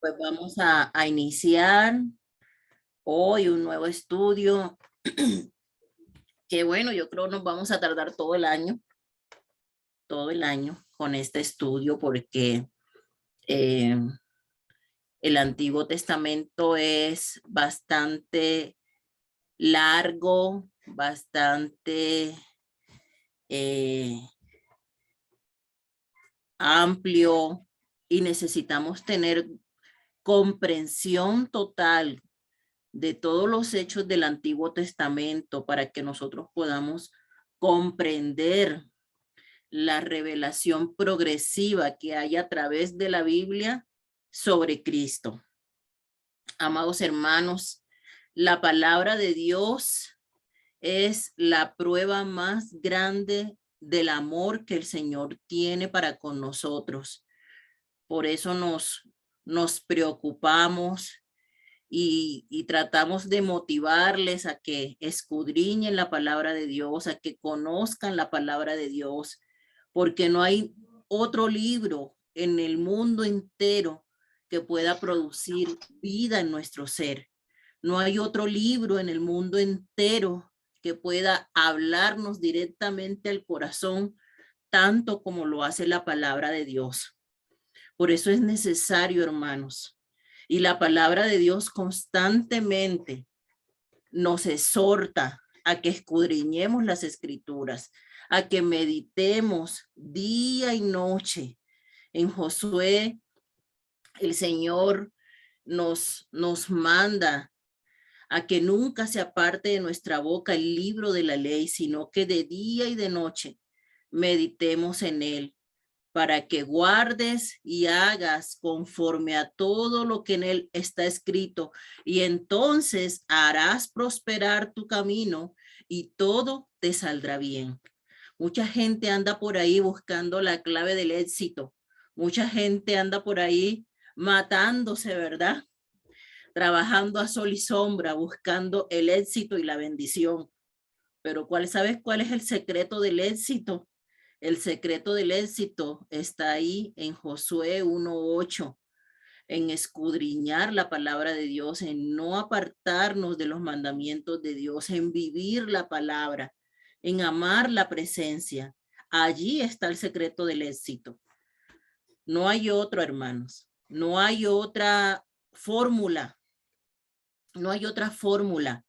Pues vamos a iniciar hoy un nuevo estudio que bueno, yo creo nos vamos a tardar todo el año con este estudio porque eh, el Antiguo Testamento es bastante largo, bastante eh, amplio y necesitamos tener comprensión total de todos los hechos del Antiguo Testamento para que nosotros podamos comprender la revelación progresiva que hay a través de la Biblia sobre Cristo. Amados hermanos, la palabra de Dios es la prueba más grande del amor que el Señor tiene para con nosotros. Por eso nos preocupamos y tratamos de motivarles a que escudriñen la palabra de Dios, a que conozcan la palabra de Dios, porque no hay otro libro en el mundo entero que pueda producir vida en nuestro ser. No hay otro libro en el mundo entero que pueda hablarnos directamente al corazón, tanto como lo hace la palabra de Dios. Por eso es necesario, hermanos. Y la palabra de Dios constantemente nos exhorta a que escudriñemos las escrituras, a que meditemos día y noche. En Josué, el Señor nos manda a que nunca se aparte de nuestra boca el libro de la ley, sino que de día y de noche meditemos en él, para que guardes y hagas conforme a todo lo que en él está escrito, y entonces harás prosperar tu camino y todo te saldrá bien. Mucha gente anda por ahí buscando la clave del éxito. Mucha gente anda por ahí matándose, ¿verdad? Trabajando a sol y sombra, buscando el éxito y la bendición. Pero ¿sabes cuál es el secreto del éxito? El secreto del éxito está ahí en Josué 1:8, en escudriñar la palabra de Dios, en no apartarnos de los mandamientos de Dios, en vivir la palabra, en amar la presencia. Allí está el secreto del éxito. No hay otro, hermanos. No hay otra fórmula. No hay otra fórmula.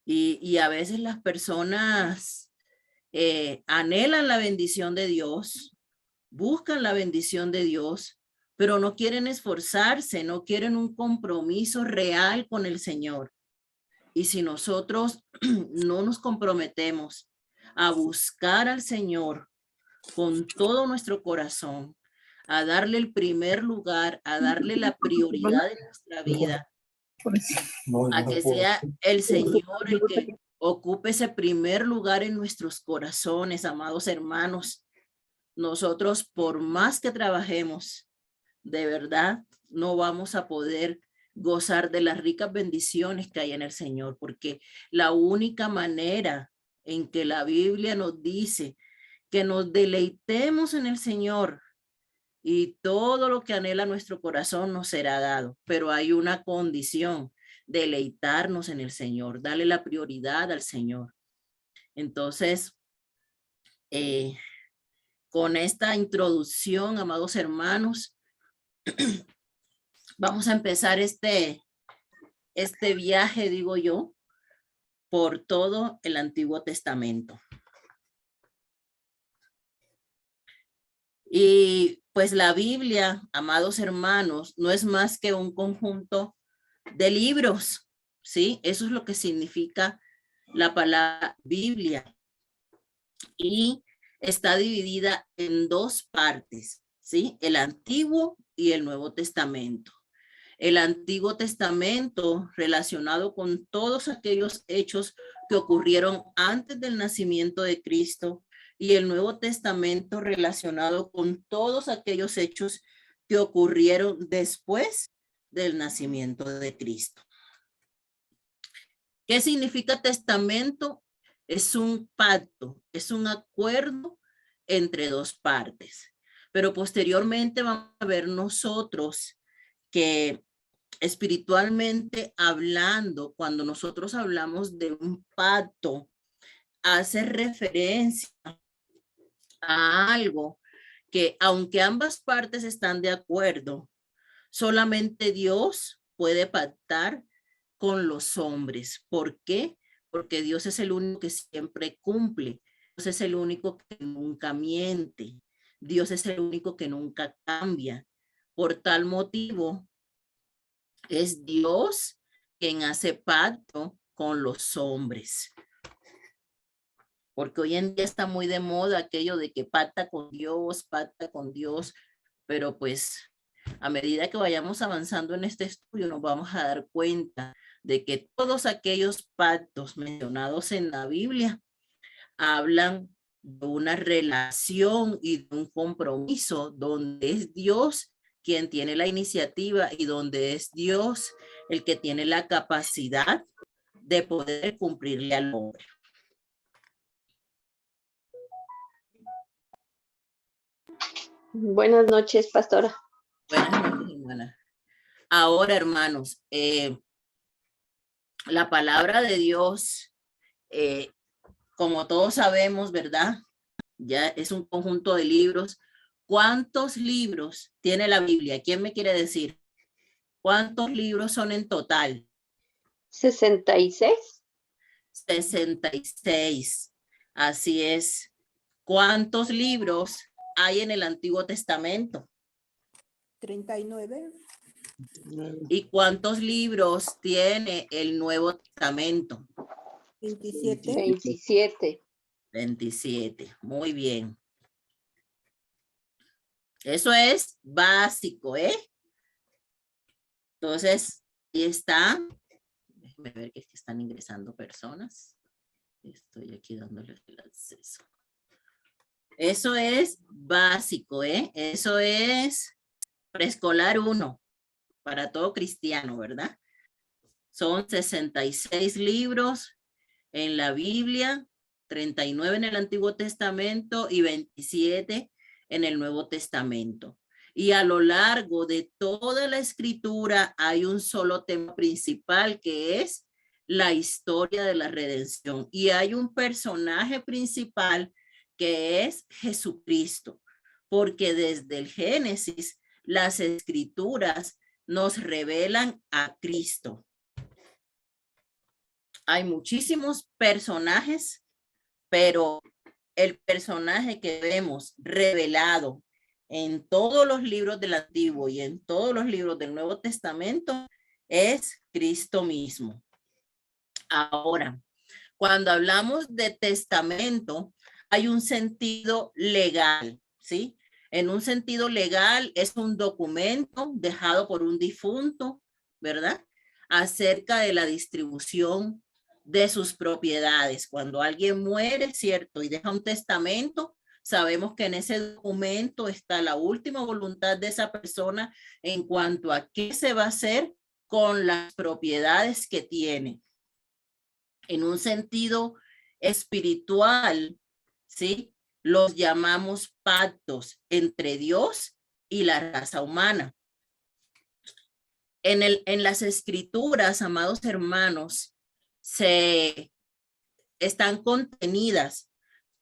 Y a veces las personas anhelan la bendición de Dios, buscan la bendición de Dios, pero no quieren esforzarse, no quieren un compromiso real con el Señor. Y si nosotros no nos comprometemos a buscar al Señor con todo nuestro corazón, a darle el primer lugar, a darle la prioridad en nuestra vida, a que sea el Señor el que ocupe ese primer lugar en nuestros corazones, amados hermanos, nosotros por más que trabajemos, de verdad no vamos a poder gozar de las ricas bendiciones que hay en el Señor, porque la única manera en que la Biblia nos dice que nos deleitemos en el Señor y todo lo que anhela nuestro corazón nos será dado, pero hay una condición: deleitarnos en el Señor, darle la prioridad al Señor. Entonces, con esta introducción, amados hermanos, vamos a empezar este viaje, digo yo, por todo el Antiguo Testamento. Y pues la Biblia, amados hermanos, no es más que un conjunto de libros, ¿sí? Eso es lo que significa la palabra Biblia. Y está dividida en dos partes, ¿sí? El Antiguo y el Nuevo Testamento. El Antiguo Testamento relacionado con todos aquellos hechos que ocurrieron antes del nacimiento de Cristo, y el Nuevo Testamento relacionado con todos aquellos hechos que ocurrieron después del nacimiento de Cristo. ¿Qué significa testamento? Es un pacto, es un acuerdo entre dos partes. Pero posteriormente vamos a ver nosotros que espiritualmente hablando, cuando nosotros hablamos de un pacto, hace referencia a algo que, aunque ambas partes están de acuerdo, solamente Dios puede pactar con los hombres. ¿Por qué? Porque Dios es el único que siempre cumple. Dios es el único que nunca miente. Dios es el único que nunca cambia. Por tal motivo, es Dios quien hace pacto con los hombres. Porque hoy en día está muy de moda aquello de que pacta con Dios, pero pues a medida que vayamos avanzando en este estudio nos vamos a dar cuenta de que todos aquellos pactos mencionados en la Biblia hablan de una relación y de un compromiso donde es Dios quien tiene la iniciativa y donde es Dios el que tiene la capacidad de poder cumplirle al hombre. Buenas noches, pastora. Buenas noches, hermana. Ahora, hermanos, la palabra de Dios, como todos sabemos, ¿verdad? Ya es un conjunto de libros. ¿Cuántos libros tiene la Biblia? ¿Quién me quiere decir? ¿Cuántos libros son en total? 66. 66. Así es. ¿Cuántos libros hay en el Antiguo Testamento? 39. ¿Y cuántos libros tiene el Nuevo Testamento? 27. 27. 27. Muy bien. Eso es básico, ¿eh? Entonces, ahí está. Déjenme ver que están ingresando personas. Estoy aquí dándoles el acceso. Eso es básico, ¿eh? Eso es preescolar 1 para todo cristiano, ¿verdad? Son 66 libros en la Biblia, 39 en el Antiguo Testamento y 27 en el Nuevo Testamento. Y a lo largo de toda la escritura hay un solo tema principal que es la historia de la redención. Y hay un personaje principal que es Jesucristo, porque desde el Génesis las escrituras nos revelan a Cristo. Hay muchísimos personajes, pero el personaje que vemos revelado en todos los libros del Antiguo y en todos los libros del Nuevo Testamento es Cristo mismo. Ahora, cuando hablamos de testamento, hay un sentido legal, ¿sí? En un sentido legal es un documento dejado por un difunto, ¿verdad? Acerca de la distribución de sus propiedades. Cuando alguien muere, ¿cierto? Y deja un testamento, sabemos que en ese documento está la última voluntad de esa persona en cuanto a qué se va a hacer con las propiedades que tiene. En un sentido espiritual, ¿sí? Los llamamos pactos entre Dios y la raza humana. En las escrituras, amados hermanos, están contenidas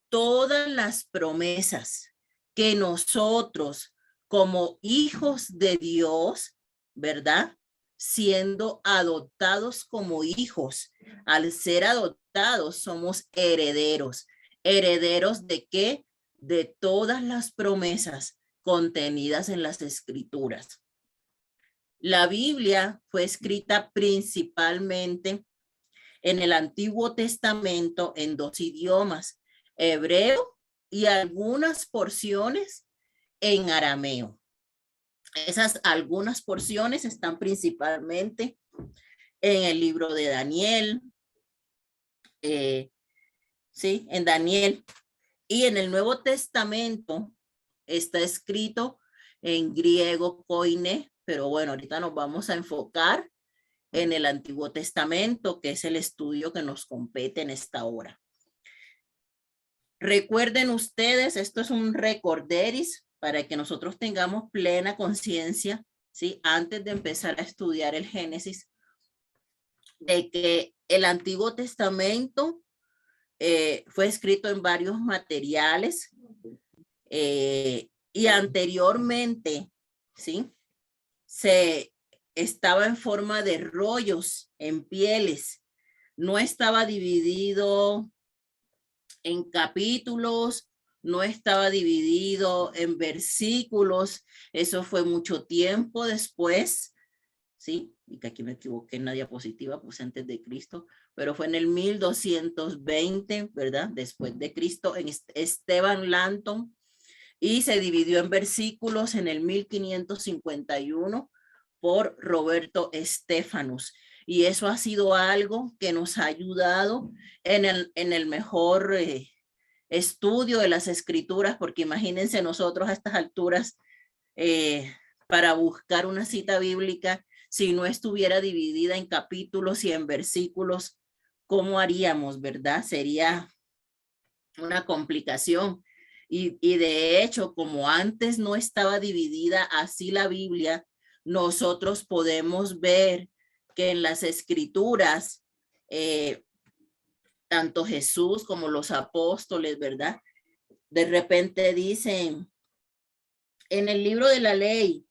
todas las promesas que nosotros como hijos de Dios, ¿verdad? Siendo adoptados como hijos, al ser adoptados somos herederos. ¿Herederos de qué? De todas las promesas contenidas en las escrituras. La Biblia fue escrita principalmente en el Antiguo Testamento en 2 idiomas, hebreo y algunas porciones en arameo. Esas algunas porciones están principalmente en el libro de Daniel, sí, en Daniel. Y en el Nuevo Testamento está escrito en griego koine, pero bueno, ahorita nos vamos a enfocar en el Antiguo Testamento, que es el estudio que nos compete en esta hora. Recuerden ustedes, esto es un recorderis para que nosotros tengamos plena conciencia ¿sí? Antes de empezar a estudiar el Génesis, de que el Antiguo Testamento fue escrito en varios materiales y anteriormente, ¿sí? Se estaba en forma de rollos en pieles, no estaba dividido en capítulos, no estaba dividido en versículos. Eso fue mucho tiempo después, ¿sí? Y que aquí me equivoqué en la diapositiva, pues antes de Cristo, pero fue en el 1220, ¿verdad? Después de Cristo, en Esteban Langton, y se dividió en versículos en el 1551 por Roberto Stephanus. Y eso ha sido algo que nos ha ayudado en el mejor estudio de las escrituras, porque imagínense nosotros a estas alturas para buscar una cita bíblica, si no estuviera dividida en capítulos y en versículos, ¿cómo haríamos, verdad? Sería una complicación. Y de hecho, como antes no estaba dividida así la Biblia, nosotros podemos ver que en las escrituras, tanto Jesús como los apóstoles, ¿verdad? De repente dicen, en el libro de la ley,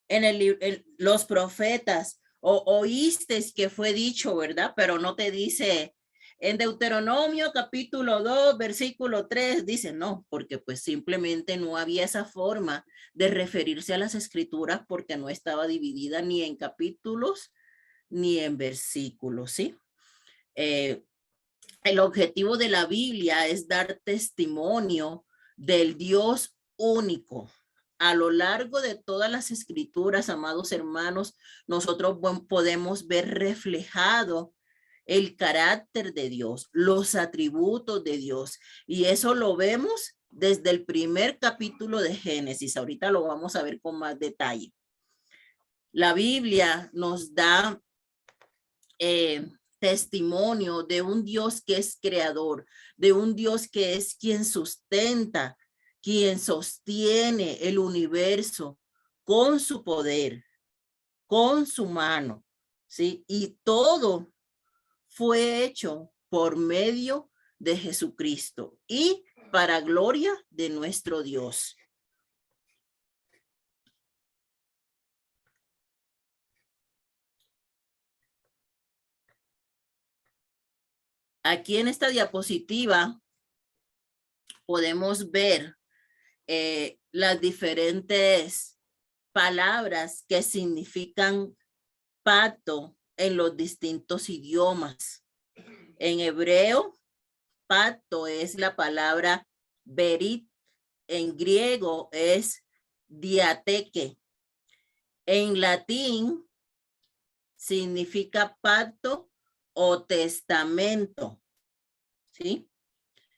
en los profetas, oíste que fue dicho, ¿verdad? Pero no te dice, en Deuteronomio capítulo 2, versículo 3, dice no, porque pues simplemente no había esa forma de referirse a las escrituras porque no estaba dividida ni en capítulos ni en versículos, ¿sí? El objetivo de la Biblia es dar testimonio del Dios único. A lo largo de todas las escrituras, amados hermanos, nosotros podemos ver reflejado el carácter de Dios, los atributos de Dios. Y eso lo vemos desde el primer capítulo de Génesis. Ahorita lo vamos a ver con más detalle. La Biblia nos da testimonio de un Dios que es creador, de un Dios que es quien sustenta, quien sostiene el universo con su poder, con su mano, ¿sí? Y todo fue hecho por medio de Jesucristo y para gloria de nuestro Dios. Aquí en esta diapositiva podemos ver las diferentes palabras que significan pacto en los distintos idiomas. En hebreo, pacto es la palabra berit, en griego es diateque. En latín significa pacto o testamento, ¿sí?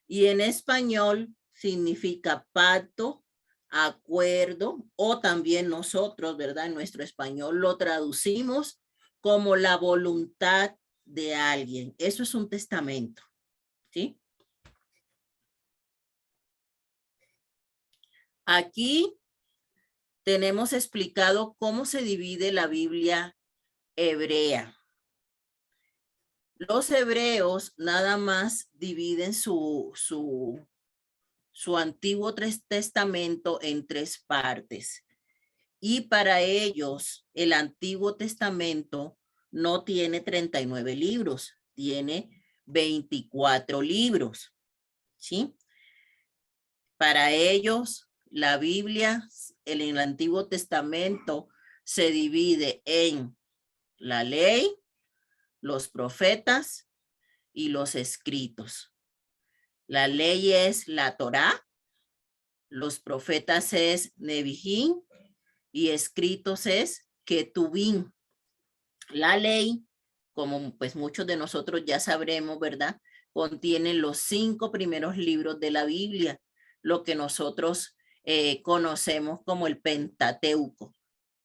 Y en español significa pacto, acuerdo, o también nosotros, ¿verdad? En nuestro español lo traducimos como la voluntad de alguien. Eso es un testamento, ¿sí? Aquí tenemos explicado cómo se divide la Biblia hebrea. Los hebreos nada más dividen su Antiguo Testamento en tres partes. Y para ellos, el Antiguo Testamento no tiene 39 libros, tiene 24 libros, ¿sí? Para ellos, la Biblia, en el Antiguo Testamento, se divide en la ley, los profetas y los escritos. La ley es la Torá, los profetas es Nevijín y escritos es Ketubín. La ley, como pues muchos de nosotros ya sabremos, ¿verdad? Contiene los 5 primeros libros de la Biblia, lo que nosotros conocemos como el Pentateuco.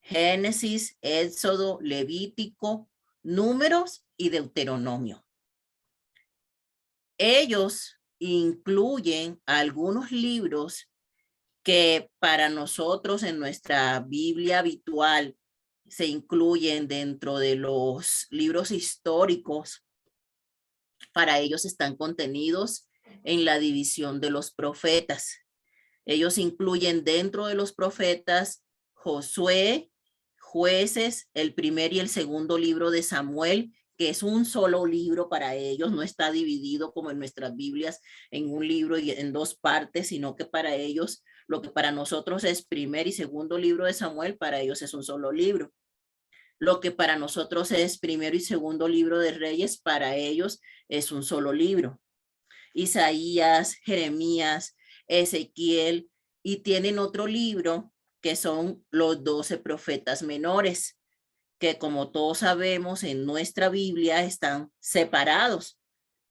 Génesis, Éxodo, Levítico, Números y Deuteronomio. Ellos incluyen algunos libros que para nosotros en nuestra Biblia habitual se incluyen dentro de los libros históricos, para ellos están contenidos en la división de los profetas. Ellos incluyen dentro de los profetas Josué, Jueces, el primer y el segundo libro de Samuel, que es un solo libro para ellos, no está dividido como en nuestras Biblias en un libro y en dos partes, sino que para ellos, lo que para nosotros es primer y segundo libro de Samuel, para ellos es un solo libro. Lo que para nosotros es primero y segundo libro de Reyes, para ellos es un solo libro. Isaías, Jeremías, Ezequiel, y tienen otro libro que son los 12 profetas menores, que como todos sabemos en nuestra Biblia están separados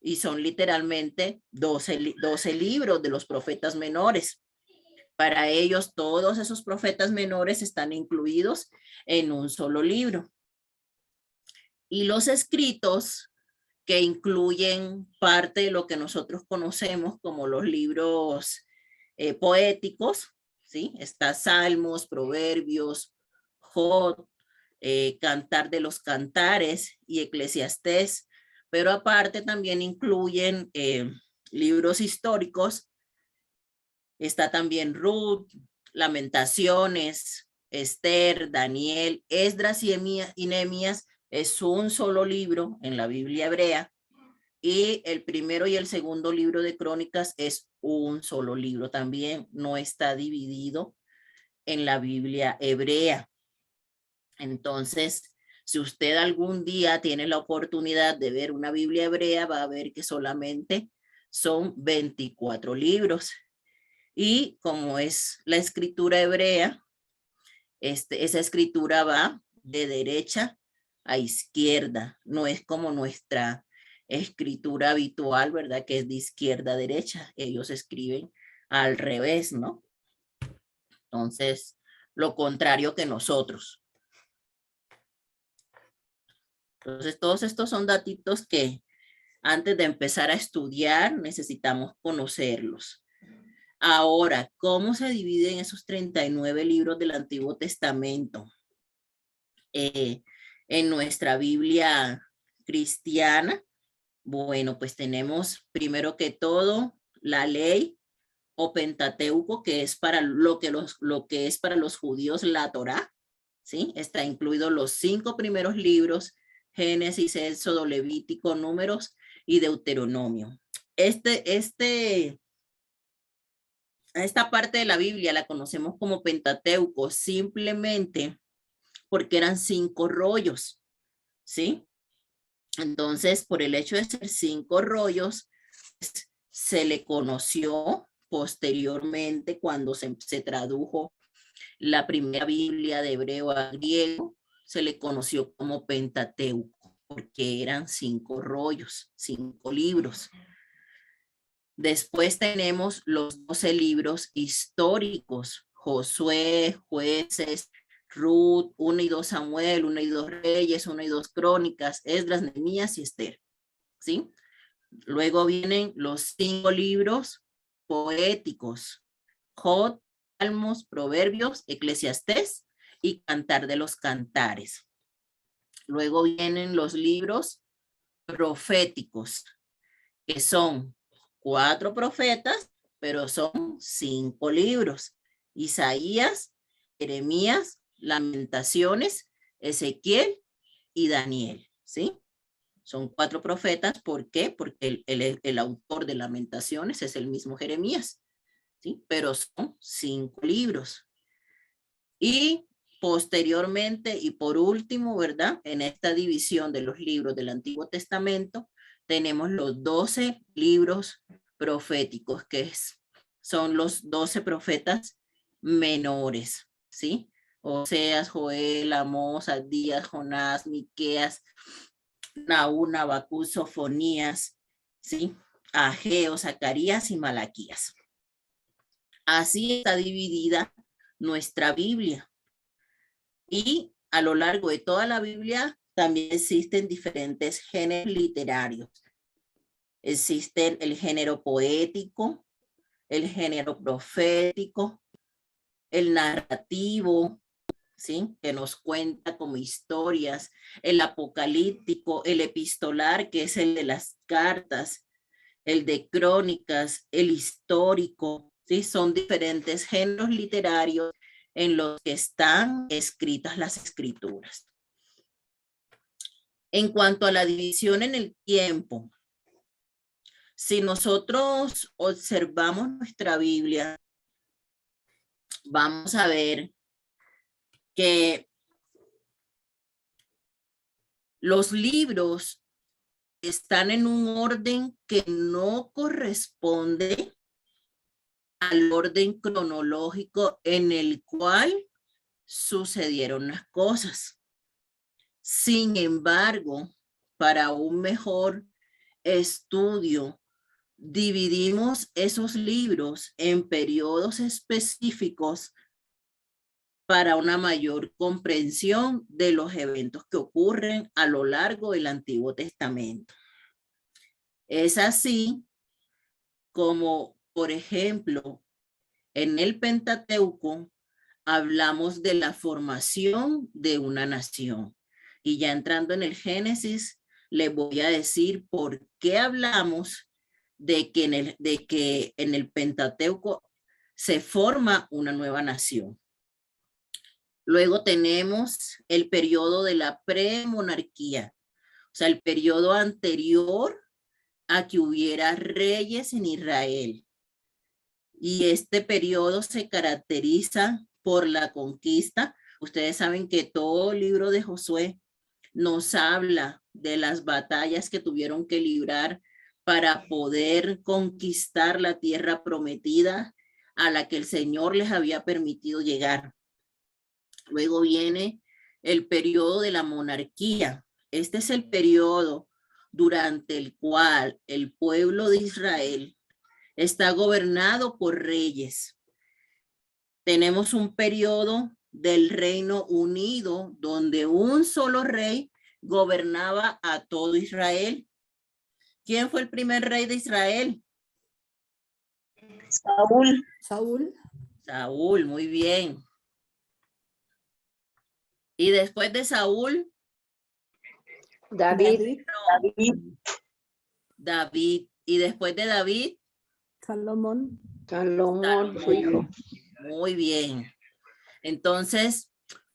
y son literalmente 12 libros de los profetas menores. Para ellos todos esos profetas menores están incluidos en un solo libro. Y los escritos, que incluyen parte de lo que nosotros conocemos como los libros poéticos, ¿sí? Está Salmos, Proverbios, Job, Cantar de los Cantares y Eclesiastés, pero aparte también incluyen libros históricos. Está también Ruth, Lamentaciones, Esther, Daniel, Esdras y Nehemías. Es un solo libro en la Biblia hebrea, y el primero y el segundo libro de Crónicas es un solo libro también, no está dividido en la Biblia hebrea. Entonces, si usted algún día tiene la oportunidad de ver una Biblia hebrea, va a ver que solamente son 24 libros. Y como es la escritura hebrea, esa escritura va de derecha a izquierda, no es como nuestra escritura habitual, ¿verdad? Que es de izquierda a derecha, ellos escriben al revés, ¿no? Entonces, lo contrario que nosotros. Entonces, todos estos son datitos que antes de empezar a estudiar necesitamos conocerlos. Ahora, ¿cómo se dividen esos 39 libros del Antiguo Testamento? En nuestra Biblia cristiana, bueno, pues tenemos primero que todo la ley o Pentateuco, que es para lo que es para los judíos la Torá, ¿sí? Está incluido los 5 primeros libros, Génesis, Éxodo, Levítico, Números y Deuteronomio. Esta parte de la Biblia la conocemos como Pentateuco simplemente porque eran 5 rollos, ¿sí? Entonces, por el hecho de ser 5 rollos, se le conoció posteriormente cuando se tradujo la primera Biblia de hebreo a griego, se le conoció como Pentateuco, porque eran 5 rollos, 5 libros. Después tenemos los 12 libros históricos, Josué, Jueces, Ruth, 1 y 2 Samuel, 1 y 2 Reyes, 1 y 2 Crónicas, Esdras, Nehemías y Esther, ¿sí? Luego vienen los 5 libros poéticos, Job, Salmos, Proverbios, Eclesiastés y Cantar de los Cantares. Luego vienen los libros proféticos, que son 4 profetas, pero son 5 libros. Isaías, Jeremías, Lamentaciones, Ezequiel y Daniel, ¿sí? Son 4 profetas. ¿Por qué? Porque el autor de Lamentaciones es el mismo Jeremías, ¿sí? Pero son 5 libros. Y posteriormente y por último, ¿verdad? En esta división de los libros del Antiguo Testamento, tenemos los 12 libros proféticos, que son los 12 profetas menores, ¿sí? Oseas, Joel, Amós, Abdías, Jonás, Miqueas, Nahum, Habacuc, Sofonías, ¿sí? Ageo, Zacarías y Malaquías. Así está dividida nuestra Biblia. Y a lo largo de toda la Biblia también existen diferentes géneros literarios. Existen el género poético, el género profético, el narrativo, ¿sí? Que nos cuenta como historias, el apocalíptico, el epistolar, que es el de las cartas, el de crónicas, el histórico, ¿sí? Son diferentes géneros literarios en los que están escritas las escrituras. En cuanto a la división en el tiempo, si nosotros observamos nuestra Biblia, vamos a ver que los libros están en un orden que no corresponde al orden cronológico en el cual sucedieron las cosas. Sin embargo, para un mejor estudio, dividimos esos libros en periodos específicos para una mayor comprensión de los eventos que ocurren a lo largo del Antiguo Testamento. Es así como, por ejemplo, en el Pentateuco hablamos de la formación de una nación. Y ya entrando en el Génesis, les voy a decir por qué hablamos de que en el Pentateuco se forma una nueva nación. Luego tenemos el periodo de la premonarquía, o sea, el periodo anterior a que hubiera reyes en Israel. Y este periodo se caracteriza por la conquista. Ustedes saben que todo el libro de Josué nos habla de las batallas que tuvieron que librar para poder conquistar la tierra prometida a la que el Señor les había permitido llegar. Luego viene el periodo de la monarquía. Este es el periodo durante el cual el pueblo de Israel está gobernado por reyes. Tenemos un periodo del Reino Unido donde un solo rey gobernaba a todo Israel. ¿Quién fue el primer rey de Israel? Saúl. Saúl. Saúl, muy bien. Y después de Saúl, David. David. Y después de David, Salomón. Salomón, su hijo. Muy bien. Entonces,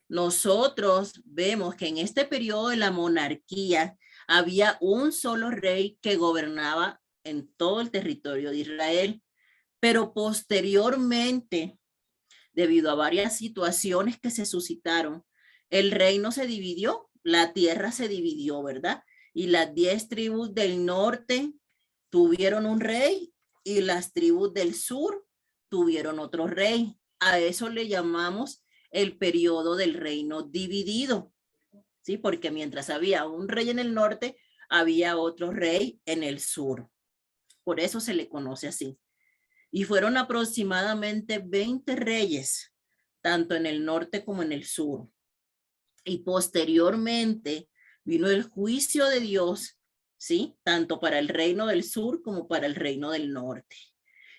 nosotros vemos que en este periodo de la monarquía había un solo rey que gobernaba en todo el territorio de Israel, pero posteriormente, debido a varias situaciones que se suscitaron, el reino se dividió, la tierra se dividió, ¿verdad? Y las 10 tribus del norte tuvieron un rey y las tribus del sur tuvieron otro rey. A eso le llamamos el periodo del reino dividido, ¿sí? Porque mientras había un rey en el norte, había otro rey en el sur. Por eso se le conoce así. Y fueron aproximadamente 20 reyes, tanto en el norte como en el sur. Y posteriormente vino el juicio de Dios, ¿sí? Tanto para el reino del sur como para el reino del norte.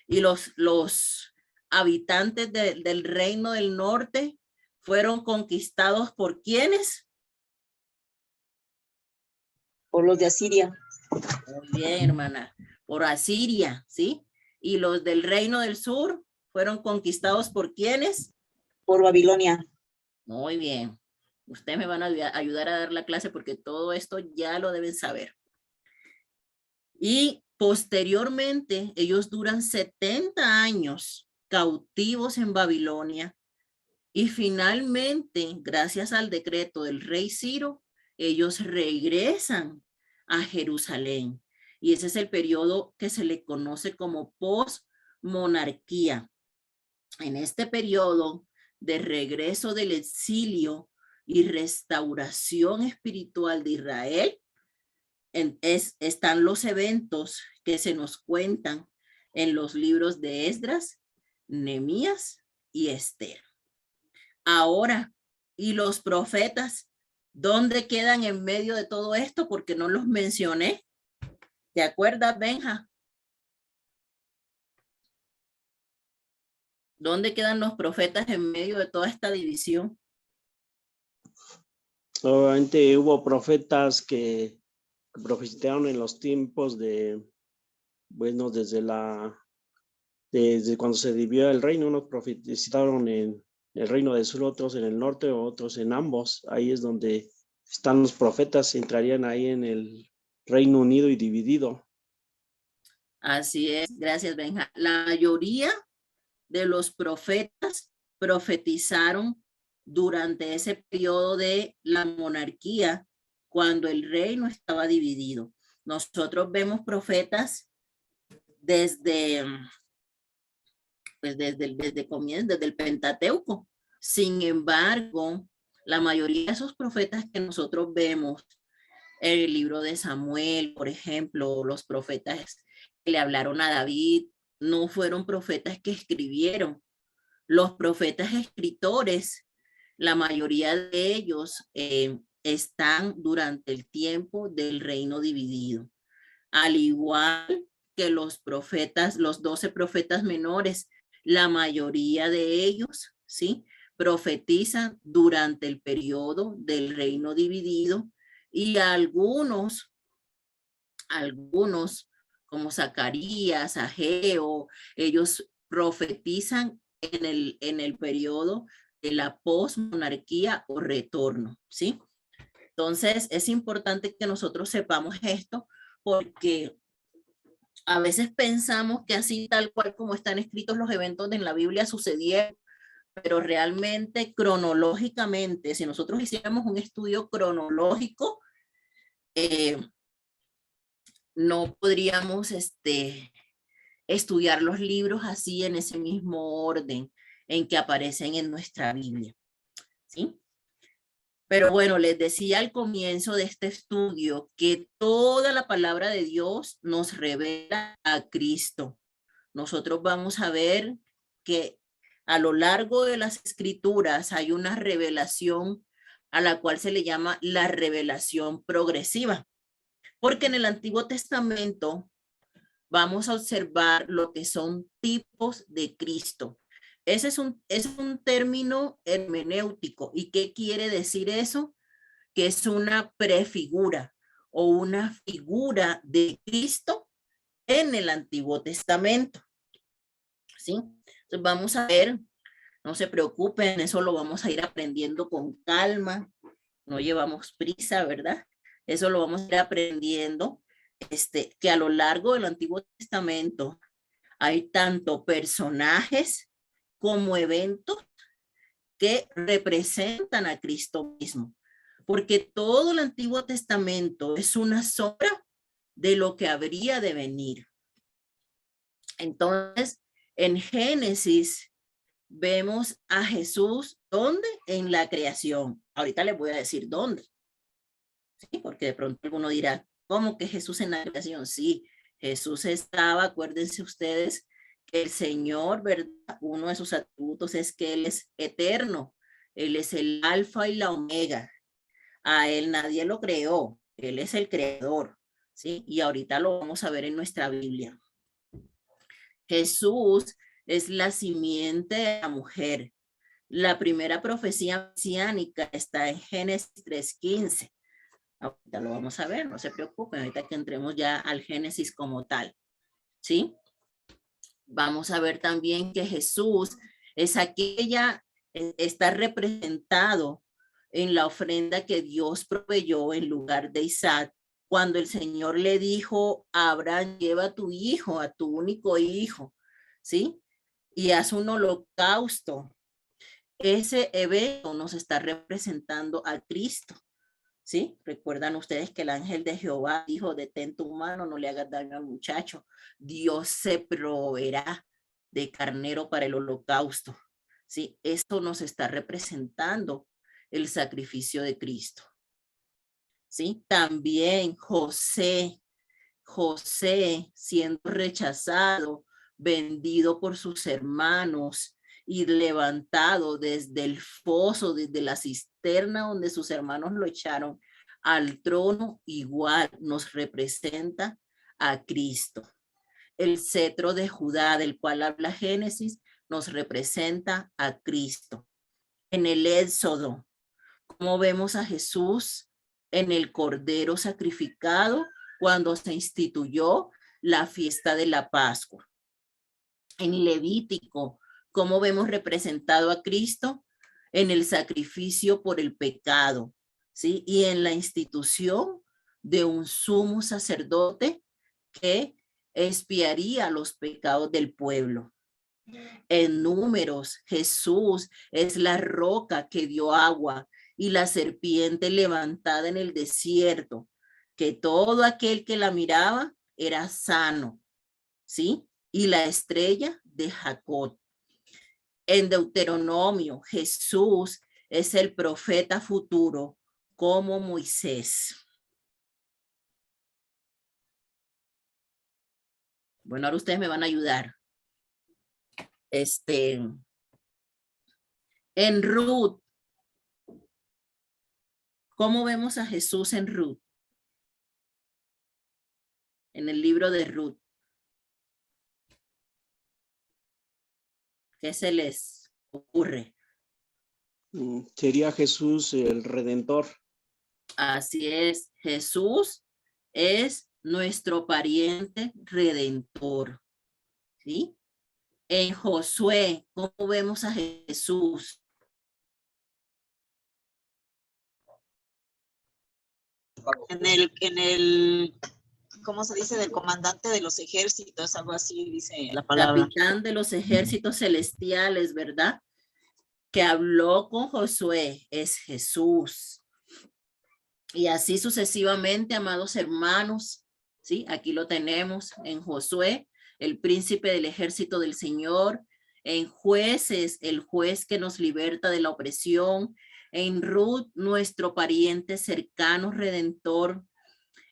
Y los habitantes del reino del norte fueron conquistados ¿por quiénes? Por los de Asiria. Muy bien, hermana. Por Asiria, ¿sí? Y los del reino del sur fueron conquistados ¿por quiénes? Por Babilonia. Muy bien. Ustedes me van a ayudar a dar la clase porque todo esto ya lo deben saber. Y posteriormente, ellos duran 70 años cautivos en Babilonia. Y finalmente, gracias al decreto del rey Ciro, ellos regresan a Jerusalén. Y ese es el periodo que se le conoce como posmonarquía. En este periodo de regreso del exilio y restauración espiritual de Israel, están los eventos que se nos cuentan en los libros de Esdras, Nehemías y Esther. Ahora, ¿y los profetas? ¿Dónde quedan en medio de todo esto? Porque no los mencioné. ¿Te acuerdas, Benja? ¿Dónde quedan los profetas en medio de toda esta división? Obviamente hubo profetas que profetizaron en los tiempos de, bueno, desde cuando se dividió el reino, unos profetizaron en el reino del sur, otros en el norte, otros en ambos. Ahí es donde están los profetas, entrarían ahí en el Reino Unido y dividido. Así es, gracias, Benja. La mayoría de los profetas profetizaron durante ese periodo de la monarquía, cuando el reino estaba dividido. Nosotros vemos profetas desde el Pentateuco. Sin embargo, la mayoría de esos profetas que nosotros vemos en el libro de Samuel, por ejemplo, los profetas que le hablaron a David, no fueron profetas que escribieron. Los profetas escritores, la mayoría de ellos están durante el tiempo del reino dividido. Al igual que los profetas, los 12 profetas menores, la mayoría de ellos, ¿sí?, profetizan durante el periodo del reino dividido, y algunos como Zacarías, Ageo, ellos profetizan en el periodo de la posmonarquía o retorno, ¿sí? Entonces, es importante que nosotros sepamos esto, porque a veces pensamos que así tal cual como están escritos los eventos en la Biblia sucedieron, pero realmente cronológicamente, si nosotros hiciéramos un estudio cronológico, no podríamos estudiar los libros así en ese mismo orden en que aparecen en nuestra Biblia, ¿sí? Pero bueno, les decía al comienzo de este estudio que toda la palabra de Dios nos revela a Cristo. Nosotros vamos a ver que a lo largo de las escrituras hay una revelación a la cual se le llama la revelación progresiva, porque en el Antiguo Testamento vamos a observar lo que son tipos de Cristo. Ese es un término hermenéutico. ¿Y qué quiere decir eso? Que es una prefigura o una figura de Cristo en el Antiguo Testamento, ¿sí? Entonces vamos a ver, no se preocupen, eso lo vamos a ir aprendiendo con calma, no llevamos prisa, ¿verdad? Eso lo vamos a ir aprendiendo, que a lo largo del Antiguo Testamento hay tanto personajes como eventos que representan a Cristo mismo, porque todo el Antiguo Testamento es una sombra de lo que habría de venir. Entonces, en Génesis vemos a Jesús, ¿dónde? En la creación. Ahorita les voy a decir dónde, ¿sí? Porque de pronto alguno dirá, ¿cómo que Jesús en la creación? Sí, Jesús estaba, acuérdense ustedes, que el Señor, ¿verdad? Uno de sus atributos es que Él es eterno. Él es el alfa y la omega. A Él nadie lo creó. Él es el creador, ¿sí? Y ahorita lo vamos a ver en nuestra Biblia. Jesús es la simiente de la mujer. La primera profecía mesiánica está en Génesis 3:15. Ahorita lo vamos a ver, no se preocupen, ahorita que entremos ya al Génesis como tal, ¿sí? Vamos a ver también que Jesús es está representado en la ofrenda que Dios proveyó en lugar de Isaac, cuando el Señor le dijo a Abraham, lleva a tu hijo, a tu único hijo, ¿sí? Y haz un holocausto. Ese evento nos está representando a Cristo, ¿sí? Recuerdan ustedes que el ángel de Jehová dijo, detén tu mano, no le hagas daño al muchacho. Dios se proveerá de carnero para el holocausto, ¿sí? Esto nos está representando el sacrificio de Cristo, ¿sí? También José siendo rechazado, vendido por sus hermanos y levantado desde el foso, desde la cisterna donde sus hermanos lo echaron al trono, igual nos representa a Cristo. El cetro de Judá, del cual habla Génesis, nos representa a Cristo. En el Éxodo, ¿cómo vemos a Jesús en el Cordero sacrificado cuando se instituyó la fiesta de la Pascua? En Levítico, ¿cómo vemos representado a Cristo? En el sacrificio por el pecado, ¿sí? Y en la institución de un sumo sacerdote que expiaría los pecados del pueblo. En Números, Jesús es la roca que dio agua y la serpiente levantada en el desierto, que todo aquel que la miraba era sano, ¿sí? Y la estrella de Jacob. En Deuteronomio, Jesús es el profeta futuro como Moisés. Bueno, ahora ustedes me van a ayudar. En Ruth, ¿cómo vemos a Jesús en Ruth? En el libro de Ruth. ¿Qué se les ocurre? Sería Jesús el Redentor. Así es, Jesús es nuestro pariente redentor, ¿sí? En Josué, ¿cómo vemos a Jesús? En el, ¿cómo se dice? Del comandante de los ejércitos, algo así dice la palabra. Capitán de los ejércitos celestiales, ¿verdad? Que habló con Josué, es Jesús. Y así sucesivamente, amados hermanos, ¿sí? Aquí lo tenemos en Josué, el príncipe del ejército del Señor, en Jueces, el juez que nos liberta de la opresión, en Ruth, nuestro pariente cercano redentor,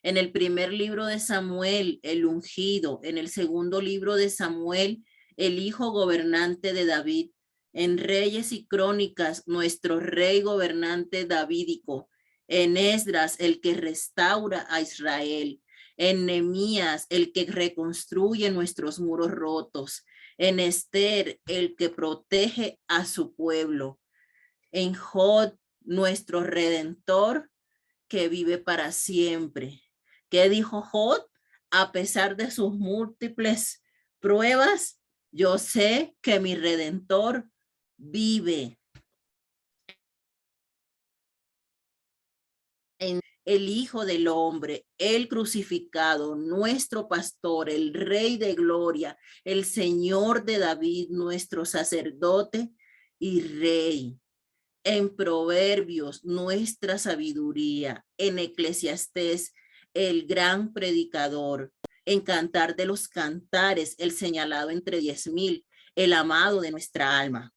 en el primer libro de Samuel, el ungido, en el segundo libro de Samuel, el hijo gobernante de David, en Reyes y Crónicas, nuestro rey gobernante davídico, en Esdras, el que restaura a Israel, en Nehemías, el que reconstruye nuestros muros rotos, en Esther, el que protege a su pueblo, en Jod, nuestro redentor que vive para siempre. ¿Qué dijo Jod? A pesar de sus múltiples pruebas, yo sé que mi redentor vive. En el Hijo del Hombre, el crucificado, nuestro pastor, el Rey de Gloria, el Señor de David, nuestro sacerdote y Rey. En Proverbios, nuestra sabiduría. En Eclesiastés, el gran predicador. En Cantar de los Cantares, el señalado entre 10,000, el amado de nuestra alma.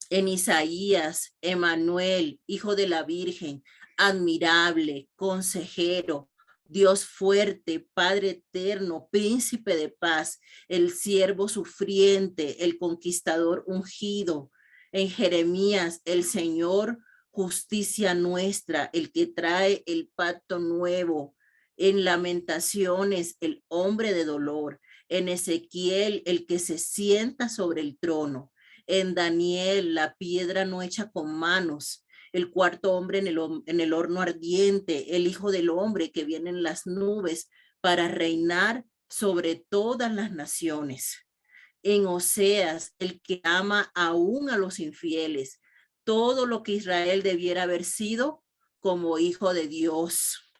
En Isaías, Emanuel, hijo de la Virgen, admirable, consejero, Dios fuerte, Padre eterno, príncipe de paz, el siervo sufriente, el conquistador ungido. En Jeremías, el Señor, justicia nuestra, el que trae el pacto nuevo. En Lamentaciones, el hombre de dolor. En Ezequiel, el que se sienta sobre el trono. En Daniel, la piedra no hecha con manos. El cuarto hombre en el horno ardiente, el Hijo del Hombre que viene en las nubes para reinar sobre todas las naciones. En Oseas, el que ama aún a los infieles, todo lo que Israel debiera haber sido como hijo de Dios.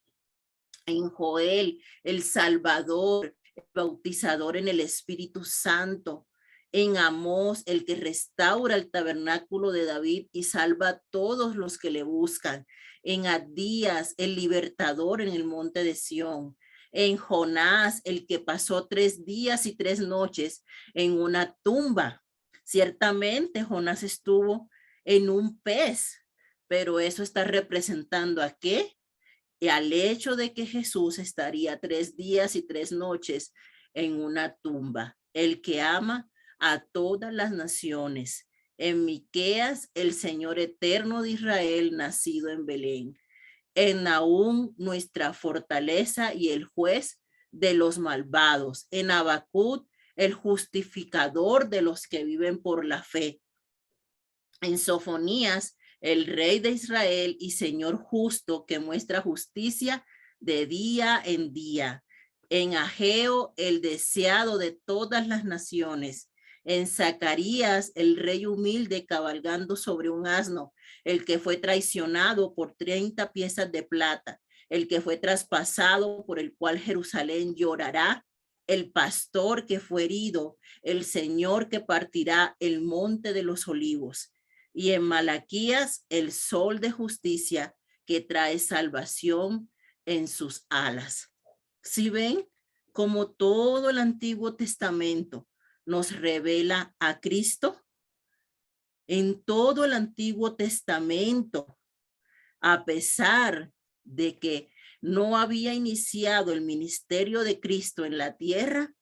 En Joel, el Salvador, el bautizador en el Espíritu Santo. En Amós, el que restaura el tabernáculo de David y salva a todos los que le buscan. En Abdías, el libertador en el monte de Sión. En Jonás, el que pasó 3 días y 3 noches en una tumba. Ciertamente Jonás estuvo en un pez, pero eso está representando ¿a qué? Y al hecho de que Jesús estaría 3 días y 3 noches en una tumba. El que ama a todas las naciones. En Miqueas, el Señor eterno de Israel, nacido en Belén. En Nahum, nuestra fortaleza y el juez de los malvados. En Habacuc, el justificador de los que viven por la fe. En Sofonías, el rey de Israel y Señor justo que muestra justicia de día en día. En Ageo, el deseado de todas las naciones. En Zacarías, el rey humilde cabalgando sobre un asno, el que fue traicionado por 30 piezas de plata, el que fue traspasado, por el cual Jerusalén llorará, el pastor que fue herido, el Señor que partirá el monte de los olivos. Y en Malaquías, el sol de justicia que trae salvación en sus alas. ¿Sí ven? Como todo el Antiguo Testamento nos revela a Cristo. En todo el Antiguo Testamento, a pesar de que no había iniciado el ministerio de Cristo en la tierra,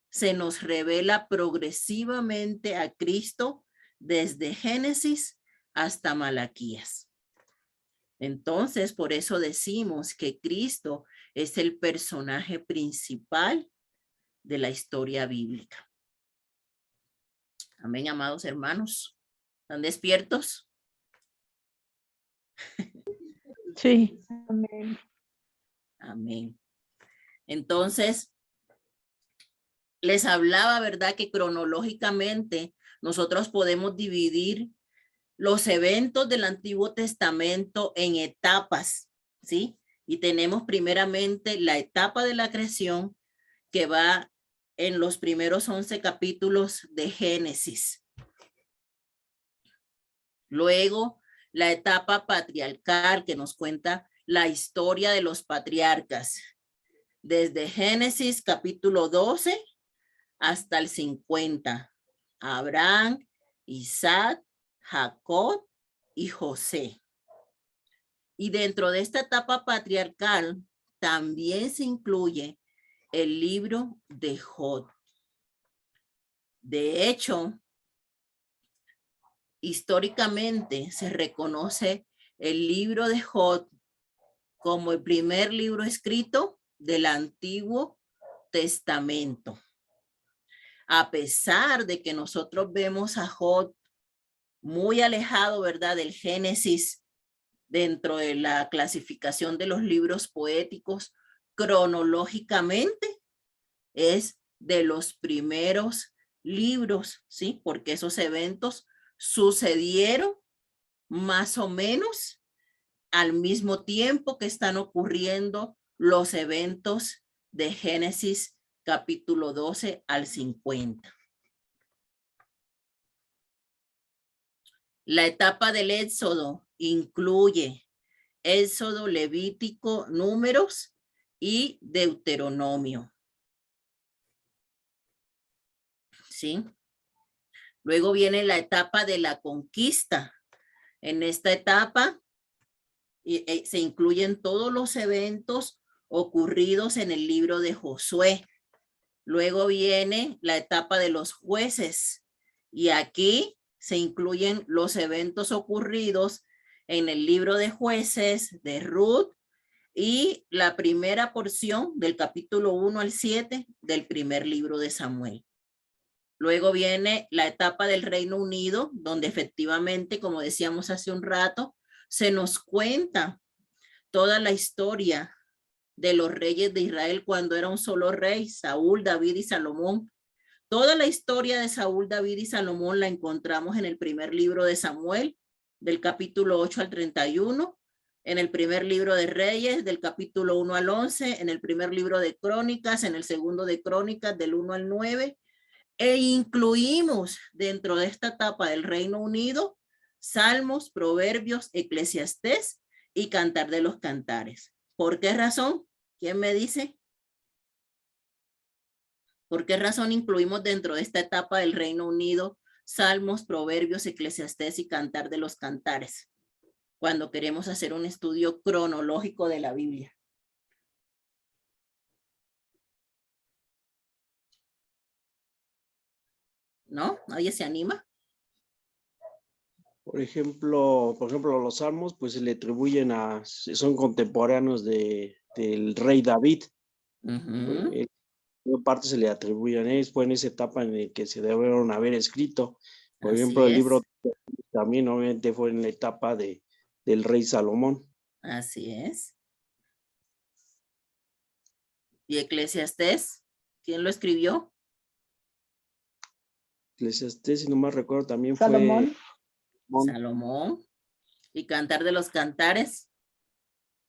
se nos revela progresivamente a Cristo desde Génesis hasta Malaquías. Entonces, por eso decimos que Cristo es el personaje principal de la historia bíblica. Amén, amados hermanos. ¿Están despiertos? Sí. Amén. Amén. Entonces, les hablaba, ¿verdad? Que cronológicamente nosotros podemos dividir los eventos del Antiguo Testamento en etapas, ¿sí? Y tenemos primeramente la etapa de la creación que va en los primeros 11 capítulos de Génesis. Luego, la etapa patriarcal que nos cuenta la historia de los patriarcas. Desde Génesis capítulo 12 hasta el 50. Abraham, Isaac, Jacob y José. Y dentro de esta etapa patriarcal también se incluye el libro de Job. De hecho, históricamente se reconoce el libro de Job como el primer libro escrito del Antiguo Testamento. A pesar de que nosotros vemos a Job muy alejado, ¿verdad?, del Génesis dentro de la clasificación de los libros poéticos, cronológicamente es de los primeros libros, ¿sí? Porque esos eventos sucedieron más o menos al mismo tiempo que están ocurriendo los eventos de Génesis capítulo 12 al 50. La etapa del Éxodo incluye Éxodo, Levítico, Números y Deuteronomio. ¿Sí? Luego viene la etapa de la conquista. En esta etapa se incluyen todos los eventos ocurridos en el libro de Josué. Luego viene la etapa de los jueces y aquí se incluyen los eventos ocurridos en el libro de jueces, de Ruth y la primera porción del capítulo 1 al 7 del primer libro de Samuel. Luego viene la etapa del Reino Unido, donde efectivamente, como decíamos hace un rato, se nos cuenta toda la historia de los reyes de Israel cuando era un solo rey, Saúl, David y Salomón. Toda la historia de Saúl, David y Salomón la encontramos en el primer libro de Samuel, del capítulo 8 al 31, en el primer libro de Reyes, del capítulo 1 al 11, en el primer libro de Crónicas, en el segundo de Crónicas, del 1 al 9, e incluimos dentro de esta etapa del Reino Unido Salmos, Proverbios, Eclesiastés y Cantar de los Cantares. ¿Por qué razón? ¿Quién me dice? ¿Por qué razón incluimos dentro de esta etapa del Reino Unido Salmos, Proverbios, Eclesiastés y Cantar de los Cantares? Cuando queremos hacer un estudio cronológico de la Biblia. ¿No? ¿Nadie se anima? Por ejemplo, los salmos, pues se le atribuyen son contemporáneos del rey David. Ujú. Parte se le atribuyen a ellos, fue en esa etapa en la que se debieron haber escrito. Por Así ejemplo, el es. libro también obviamente fue en la etapa del rey Salomón. Así es. ¿Y Eclesiastés? ¿Quién lo escribió? Eclesiastés, si no más recuerdo, también Salomón. fue Salomón. Salomón. ¿Y Cantar de los Cantares?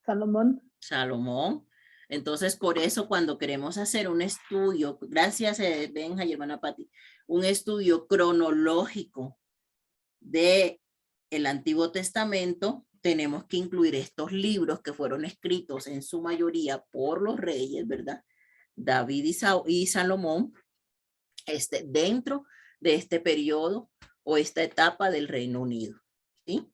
Salomón. Salomón. Entonces, por eso cuando queremos hacer un estudio, gracias Benja y hermana Pati, un estudio cronológico de el Antiguo Testamento, tenemos que incluir estos libros que fueron escritos en su mayoría por los reyes, ¿verdad? David y Salomón, dentro de este periodo o esta etapa del Reino Unido, ¿sí?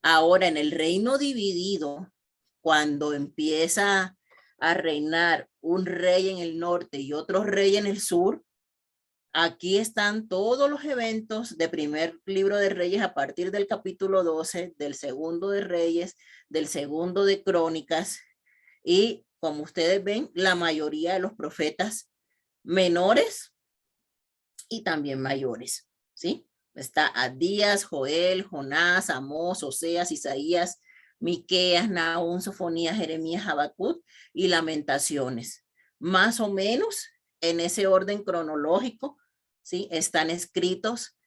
Ahora, en el reino dividido, cuando empieza a reinar un rey en el norte y otro rey en el sur, aquí están todos los eventos de primer libro de Reyes a partir del capítulo 12, del segundo de Reyes, del segundo de Crónicas, y como ustedes ven, la mayoría de los profetas menores y también mayores, ¿sí? Está Abdías, Joel, Jonás, Amós, Oseas, Isaías, Miqueas, Nahum, Sofonías, Jeremías, Habacuc y Lamentaciones. Más o menos en ese orden cronológico, ¿sí? Están escritos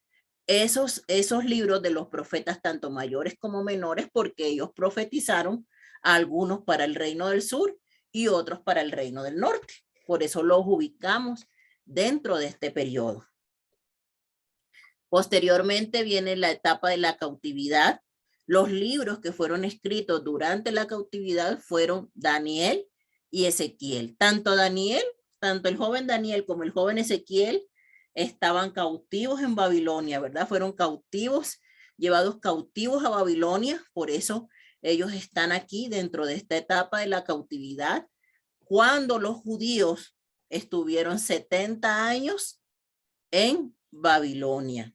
esos libros de los profetas, tanto mayores como menores, porque ellos profetizaron algunos para el reino del sur y otros para el reino del norte. Por eso los ubicamos dentro de este periodo. Posteriormente viene la etapa de la cautividad. Los libros que fueron escritos durante la cautividad fueron Daniel y Ezequiel. Tanto el joven Daniel como el joven Ezequiel estaban cautivos en Babilonia, ¿verdad? Fueron cautivos, llevados cautivos a Babilonia. Por eso ellos están aquí dentro de esta etapa de la cautividad. Cuando los judíos estuvieron 70 años en Babilonia.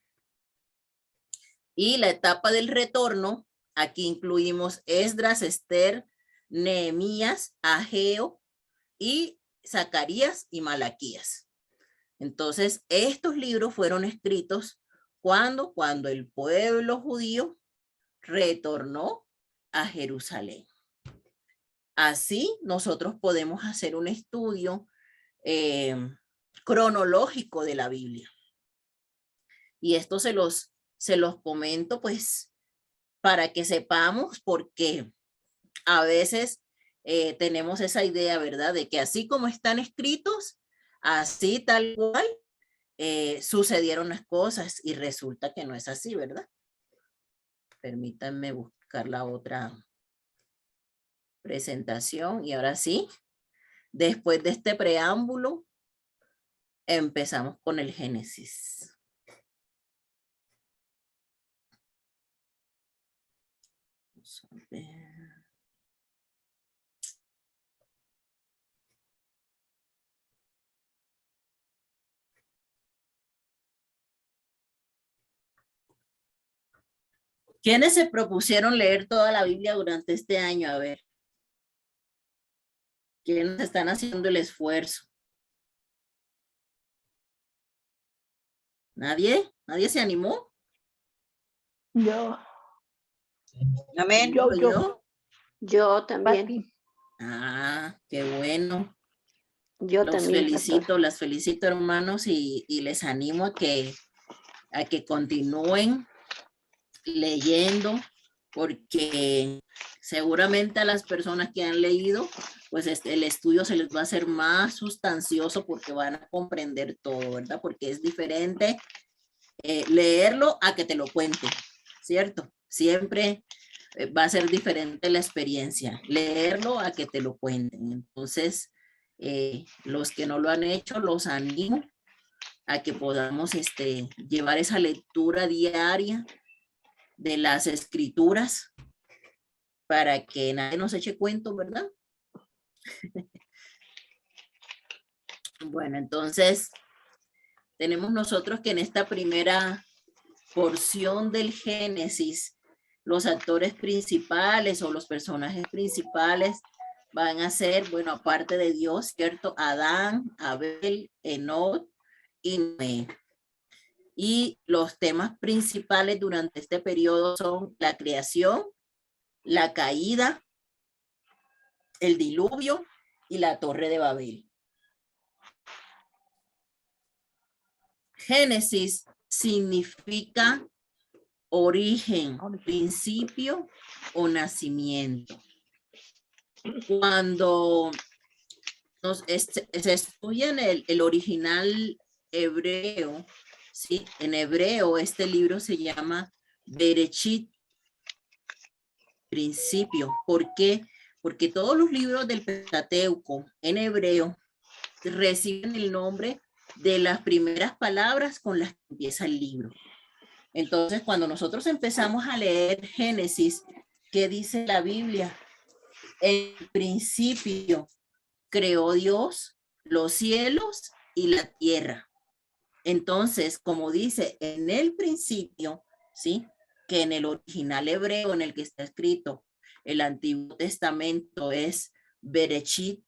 Y la etapa del retorno, aquí incluimos Esdras, Esther, Nehemías, Ageo y Zacarías y Malaquías. Entonces, estos libros fueron escritos cuando el pueblo judío retornó a Jerusalén. Así nosotros podemos hacer un estudio cronológico de la Biblia. Y esto se los comento pues para que sepamos, porque a veces tenemos esa idea, ¿verdad? De que así como están escritos, así tal cual sucedieron las cosas, y resulta que no es así, ¿verdad? Permítanme buscar la otra presentación y ahora sí, después de este preámbulo, empezamos con el Génesis. Vamos a ver. ¿Quiénes se propusieron leer toda la Biblia durante este año? A ver. ¿Quiénes están haciendo el esfuerzo? ¿Nadie? ¿Nadie se animó? Yo. Amén. Yo también. Pati. Ah, qué bueno. Yo Los también. felicito, Pastor. las felicito, hermanos, y les animo a que continúen leyendo, porque seguramente a las personas que han leído, pues el estudio se les va a hacer más sustancioso porque van a comprender todo, ¿verdad? Porque es diferente leerlo a que te lo cuenten, ¿cierto? Siempre va a ser diferente la experiencia, leerlo a que te lo cuenten. Entonces, los que no lo han hecho, los animo a que podamos llevar esa lectura diaria de las escrituras para que nadie nos eche cuento, ¿verdad? Bueno, entonces tenemos nosotros que en esta primera porción del Génesis, los actores principales o los personajes principales van a ser, bueno, aparte de Dios, ¿cierto? Adán, Abel, Enoc y Noé. Y los temas principales durante este periodo son la creación, la caída, el diluvio y la torre de Babel. Génesis significa origen, principio o nacimiento. Cuando se estudia en el original hebreo, ¿sí? En hebreo este libro se llama Bereshit, principio. ¿Por qué? Porque todos los libros del Pentateuco en hebreo reciben el nombre de las primeras palabras con las que empieza el libro. Entonces, cuando nosotros empezamos a leer Génesis, ¿qué dice la Biblia? En el principio creó Dios los cielos y la tierra. Entonces, como dice en el principio, ¿sí? Que en el original hebreo en el que está escrito el Antiguo Testamento es Bereshit,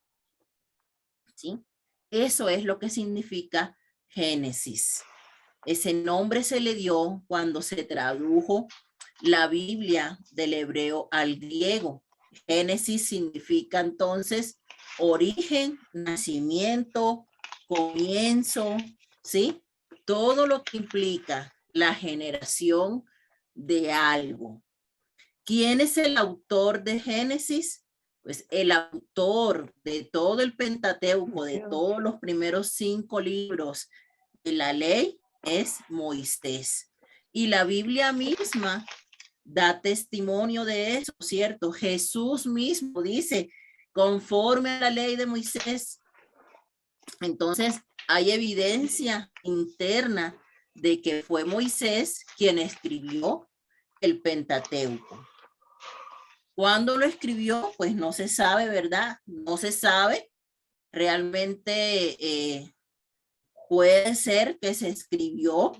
¿sí? Eso es lo que significa Génesis. Ese nombre se le dio cuando se tradujo la Biblia del hebreo al griego. Génesis significa entonces origen, nacimiento, comienzo, ¿sí? Todo lo que implica la generación de algo. ¿Quién es el autor de Génesis? Pues el autor de todo el Pentateuco, de todos los primeros 5 libros de la ley, es Moisés. Y la Biblia misma da testimonio de eso, ¿cierto? Jesús mismo dice, conforme a la ley de Moisés. Entonces, hay evidencia interna de que fue Moisés quien escribió el Pentateuco. ¿Cuándo lo escribió? Pues no se sabe, ¿verdad? No se sabe. Realmente puede ser que se escribió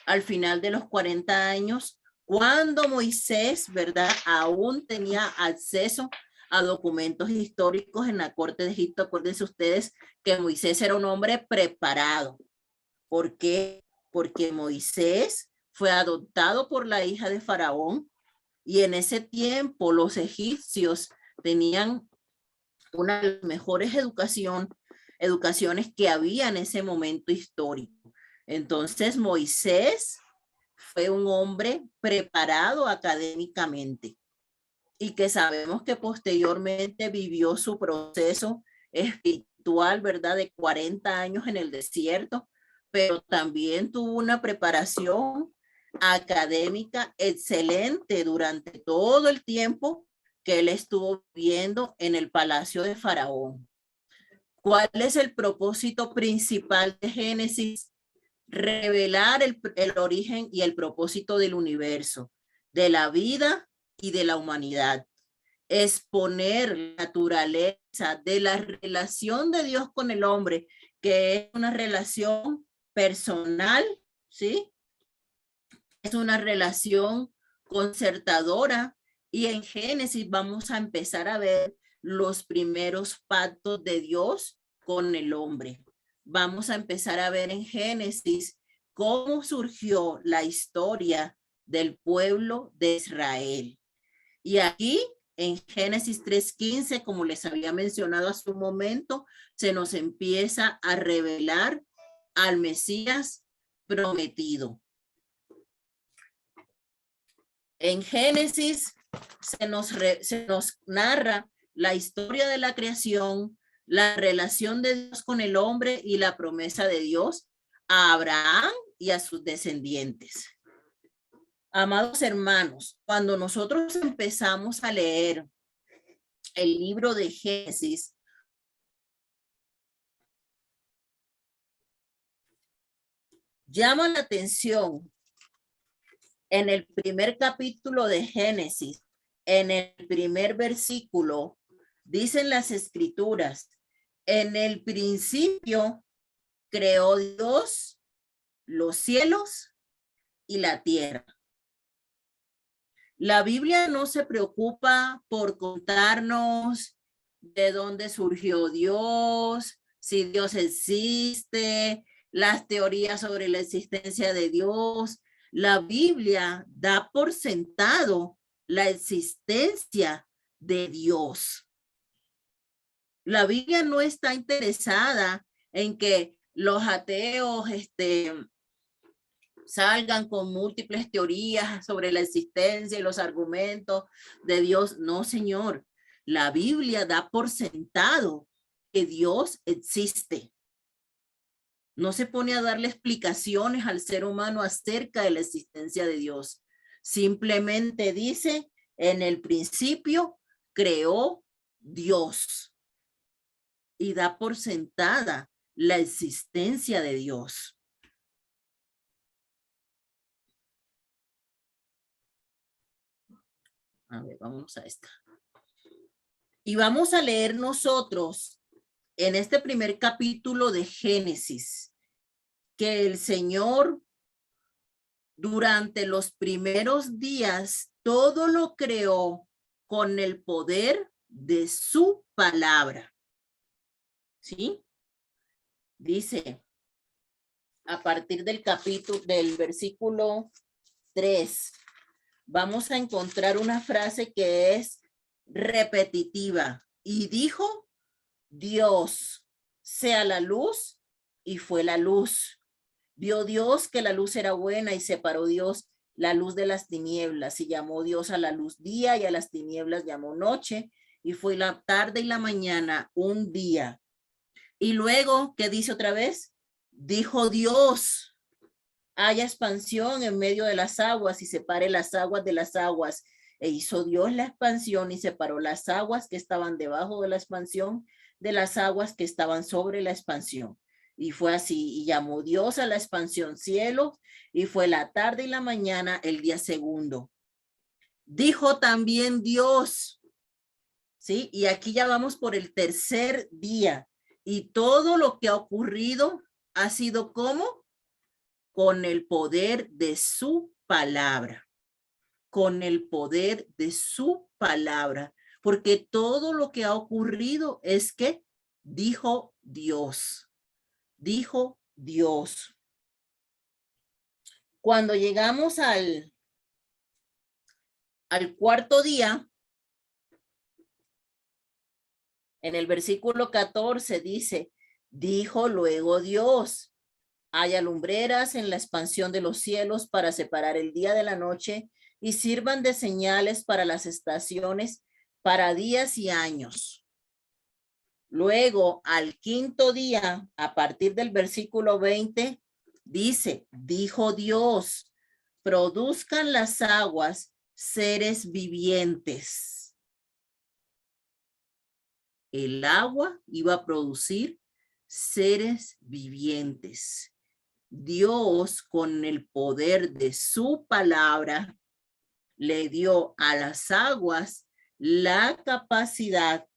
al final de los 40 años, cuando Moisés, ¿verdad? Aún tenía acceso a documentos históricos en la corte de Egipto. Acuérdense ustedes que Moisés era un hombre preparado. ¿Por qué? Porque Moisés fue adoptado por la hija de Faraón y en ese tiempo los egipcios tenían una de las mejores educaciones que había en ese momento histórico. Entonces Moisés fue un hombre preparado académicamente y que sabemos que posteriormente vivió su proceso espiritual, ¿verdad? De 40 años en el desierto, pero también tuvo una preparación académica excelente durante todo el tiempo que él estuvo viviendo en el palacio de Faraón. ¿Cuál es el propósito principal de Génesis? Revelar el origen y el propósito del universo, de la vida y de la humanidad. Exponer la naturaleza de la relación de Dios con el hombre, que es una relación personal, ¿sí? Es una relación concertadora, y en Génesis vamos a empezar a ver los primeros pactos de Dios con el hombre. Vamos a empezar a ver en Génesis cómo surgió la historia del pueblo de Israel. Y aquí en Génesis 3:15, como les había mencionado hace un momento, se nos empieza a revelar al Mesías prometido. En Génesis se nos narra la historia de la creación, la relación de Dios con el hombre y la promesa de Dios a Abraham y a sus descendientes. Amados hermanos, cuando nosotros empezamos a leer el libro de Génesis, llama la atención en el primer capítulo de Génesis, en el primer versículo, dicen las escrituras, en el principio creó Dios los cielos y la tierra. La Biblia no se preocupa por contarnos de dónde surgió Dios, si Dios existe, las teorías sobre la existencia de Dios. La Biblia da por sentado la existencia de Dios. La Biblia no está interesada en que los ateos salgan con múltiples teorías sobre la existencia y los argumentos de Dios. No, señor. La Biblia da por sentado que Dios existe. No se pone a darle explicaciones al ser humano acerca de la existencia de Dios. Simplemente dice, en el principio creó Dios. Y da por sentada la existencia de Dios. A ver, vamos a esta. Y vamos a leer nosotros en este primer capítulo de Génesis que el Señor durante los primeros días todo lo creó con el poder de su palabra. ¿Sí? Dice a partir del capítulo, del versículo 3, vamos a encontrar una frase que es repetitiva. Y dijo Dios, sea la luz, y fue la luz. Vio Dios que la luz era buena y separó Dios la luz de las tinieblas y llamó Dios a la luz día y a las tinieblas llamó noche y fue la tarde y la mañana un día. Y luego, ¿qué dice otra vez? Dijo Dios, haya expansión en medio de las aguas y separe las aguas de las aguas. E hizo Dios la expansión y separó las aguas que estaban debajo de la expansión de las aguas que estaban sobre la expansión. Y fue así, y llamó Dios a la expansión cielo, y fue la tarde y la mañana el día segundo. Dijo también Dios, ¿sí? Y aquí ya vamos por el tercer día. Y todo lo que ha ocurrido ha sido ¿cómo? Con el poder de su palabra. Con el poder de su palabra. Porque todo lo que ha ocurrido es que dijo Dios. Dijo Dios. Cuando llegamos al cuarto día, en el versículo 14 dice, dijo luego Dios, haya lumbreras en la expansión de los cielos para separar el día de la noche y sirvan de señales para las estaciones, para días y años. Luego, al quinto día, a partir del versículo 20, dice, dijo Dios, produzcan las aguas seres vivientes. El agua iba a producir seres vivientes. Dios, con el poder de su palabra, le dio a las aguas la capacidad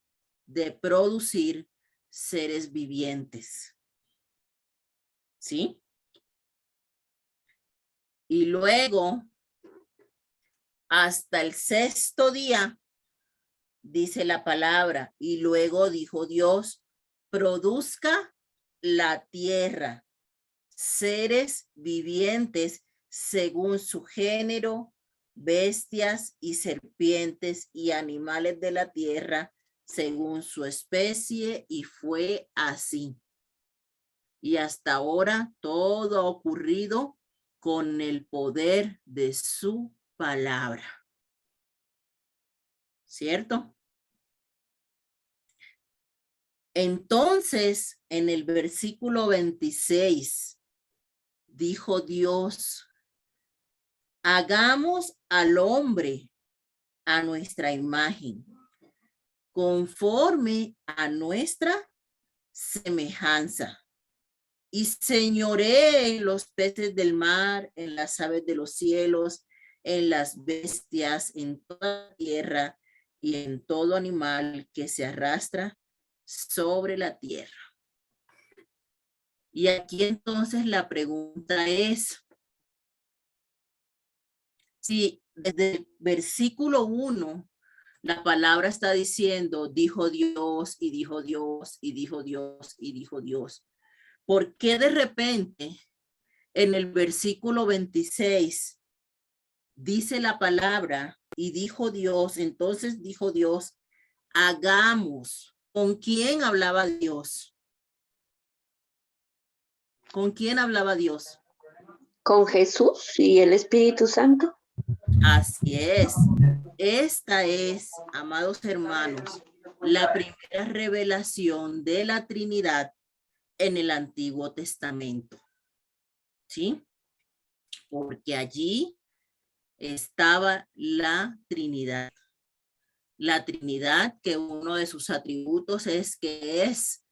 de producir seres vivientes. ¿Sí? Y luego, hasta el sexto día, dice la palabra, y luego dijo Dios, produzca la tierra seres vivientes según su género, bestias y serpientes y animales de la tierra según su especie, y fue así. Y hasta ahora todo ha ocurrido con el poder de su palabra. ¿Cierto? Entonces, en el versículo 26, dijo Dios, hagamos al hombre a nuestra imagen, conforme a nuestra semejanza, y señoree en los peces del mar, en las aves de los cielos, en las bestias, en toda la tierra y en todo animal que se arrastra sobre la tierra. Y aquí entonces la pregunta es, si desde el versículo 1 La palabra está diciendo, dijo Dios, y dijo Dios, y dijo Dios, y dijo Dios. ¿Por qué de repente en el versículo 26 dice la palabra, y dijo Dios, entonces dijo Dios, hagamos? ¿Con quién hablaba Dios? ¿Con quién hablaba Dios? Con Jesús y el Espíritu Santo. Así es. Esta es, amados hermanos, la primera revelación de la Trinidad en el Antiguo Testamento. ¿Sí? Porque allí estaba la Trinidad. La Trinidad, que uno de sus atributos es que es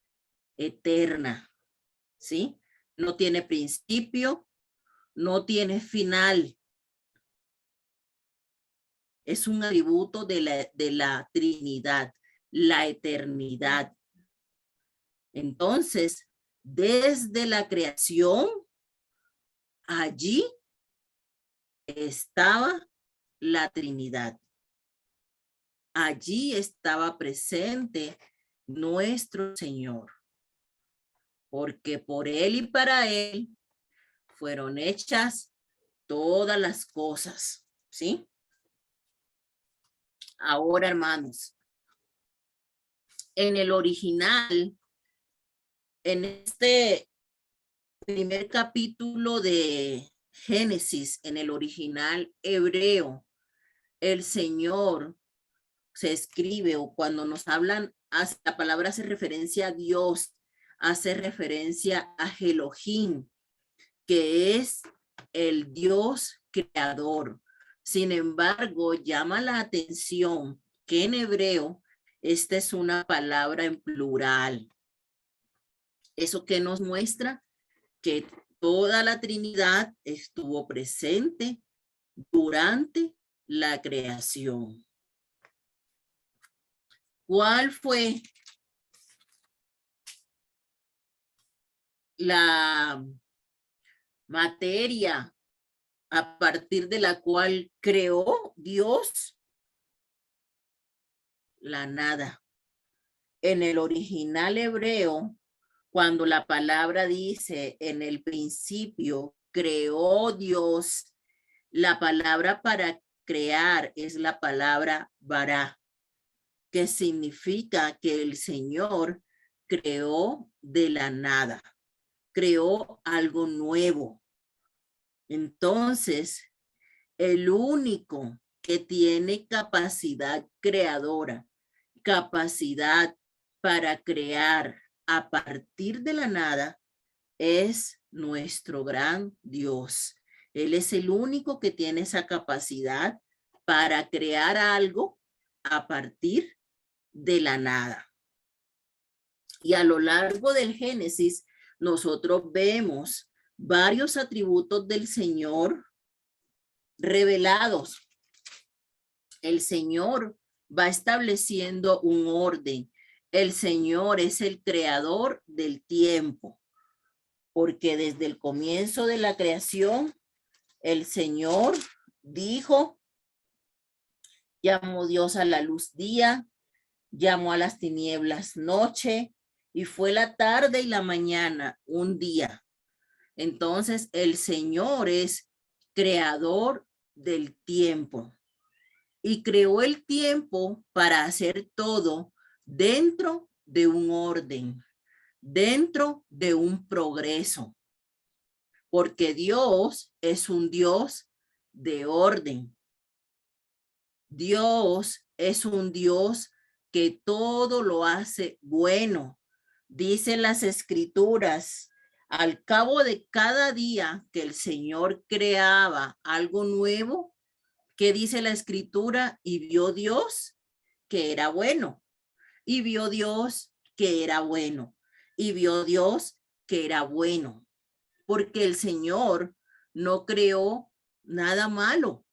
eterna. ¿Sí? No tiene principio, no tiene final. Es un atributo de la Trinidad, la eternidad. Entonces, desde la creación, allí estaba la Trinidad. Allí estaba presente nuestro Señor, porque por Él y para Él fueron hechas todas las cosas, ¿sí? Ahora, hermanos, en el original, en este primer capítulo de Génesis, en el original hebreo, el Señor se escribe, o cuando nos hablan, la palabra hace referencia a Dios, hace referencia a Elohim, que es el Dios creador. Sin embargo, llama la atención que en hebreo esta es una palabra en plural. ¿Eso qué nos muestra? Que toda la Trinidad estuvo presente durante la creación. ¿Cuál fue la materia a partir de la cual creó Dios? La nada. En el original hebreo, cuando la palabra dice en el principio creó Dios, la palabra para crear es la palabra bara, que significa que el Señor creó de la nada, creó algo nuevo. Entonces, el único que tiene capacidad creadora, capacidad para crear a partir de la nada, es nuestro gran Dios. Él es el único que tiene esa capacidad para crear algo a partir de la nada. Y a lo largo del Génesis, nosotros vemos varios atributos del Señor revelados. El Señor va estableciendo un orden. El Señor es el creador del tiempo, porque desde el comienzo de la creación, el Señor dijo, llamó Dios a la luz día, llamó a las tinieblas noche, y fue la tarde y la mañana un día. Entonces el Señor es creador del tiempo y creó el tiempo para hacer todo dentro de un orden, dentro de un progreso, porque Dios es un Dios de orden. Dios es un Dios que todo lo hace bueno. Dicen las escrituras, al cabo de cada día que el Señor creaba algo nuevo, ¿qué dice la escritura? Y vio Dios que era bueno. Y vio Dios que era bueno. Y vio Dios que era bueno. Porque el Señor no creó nada malo.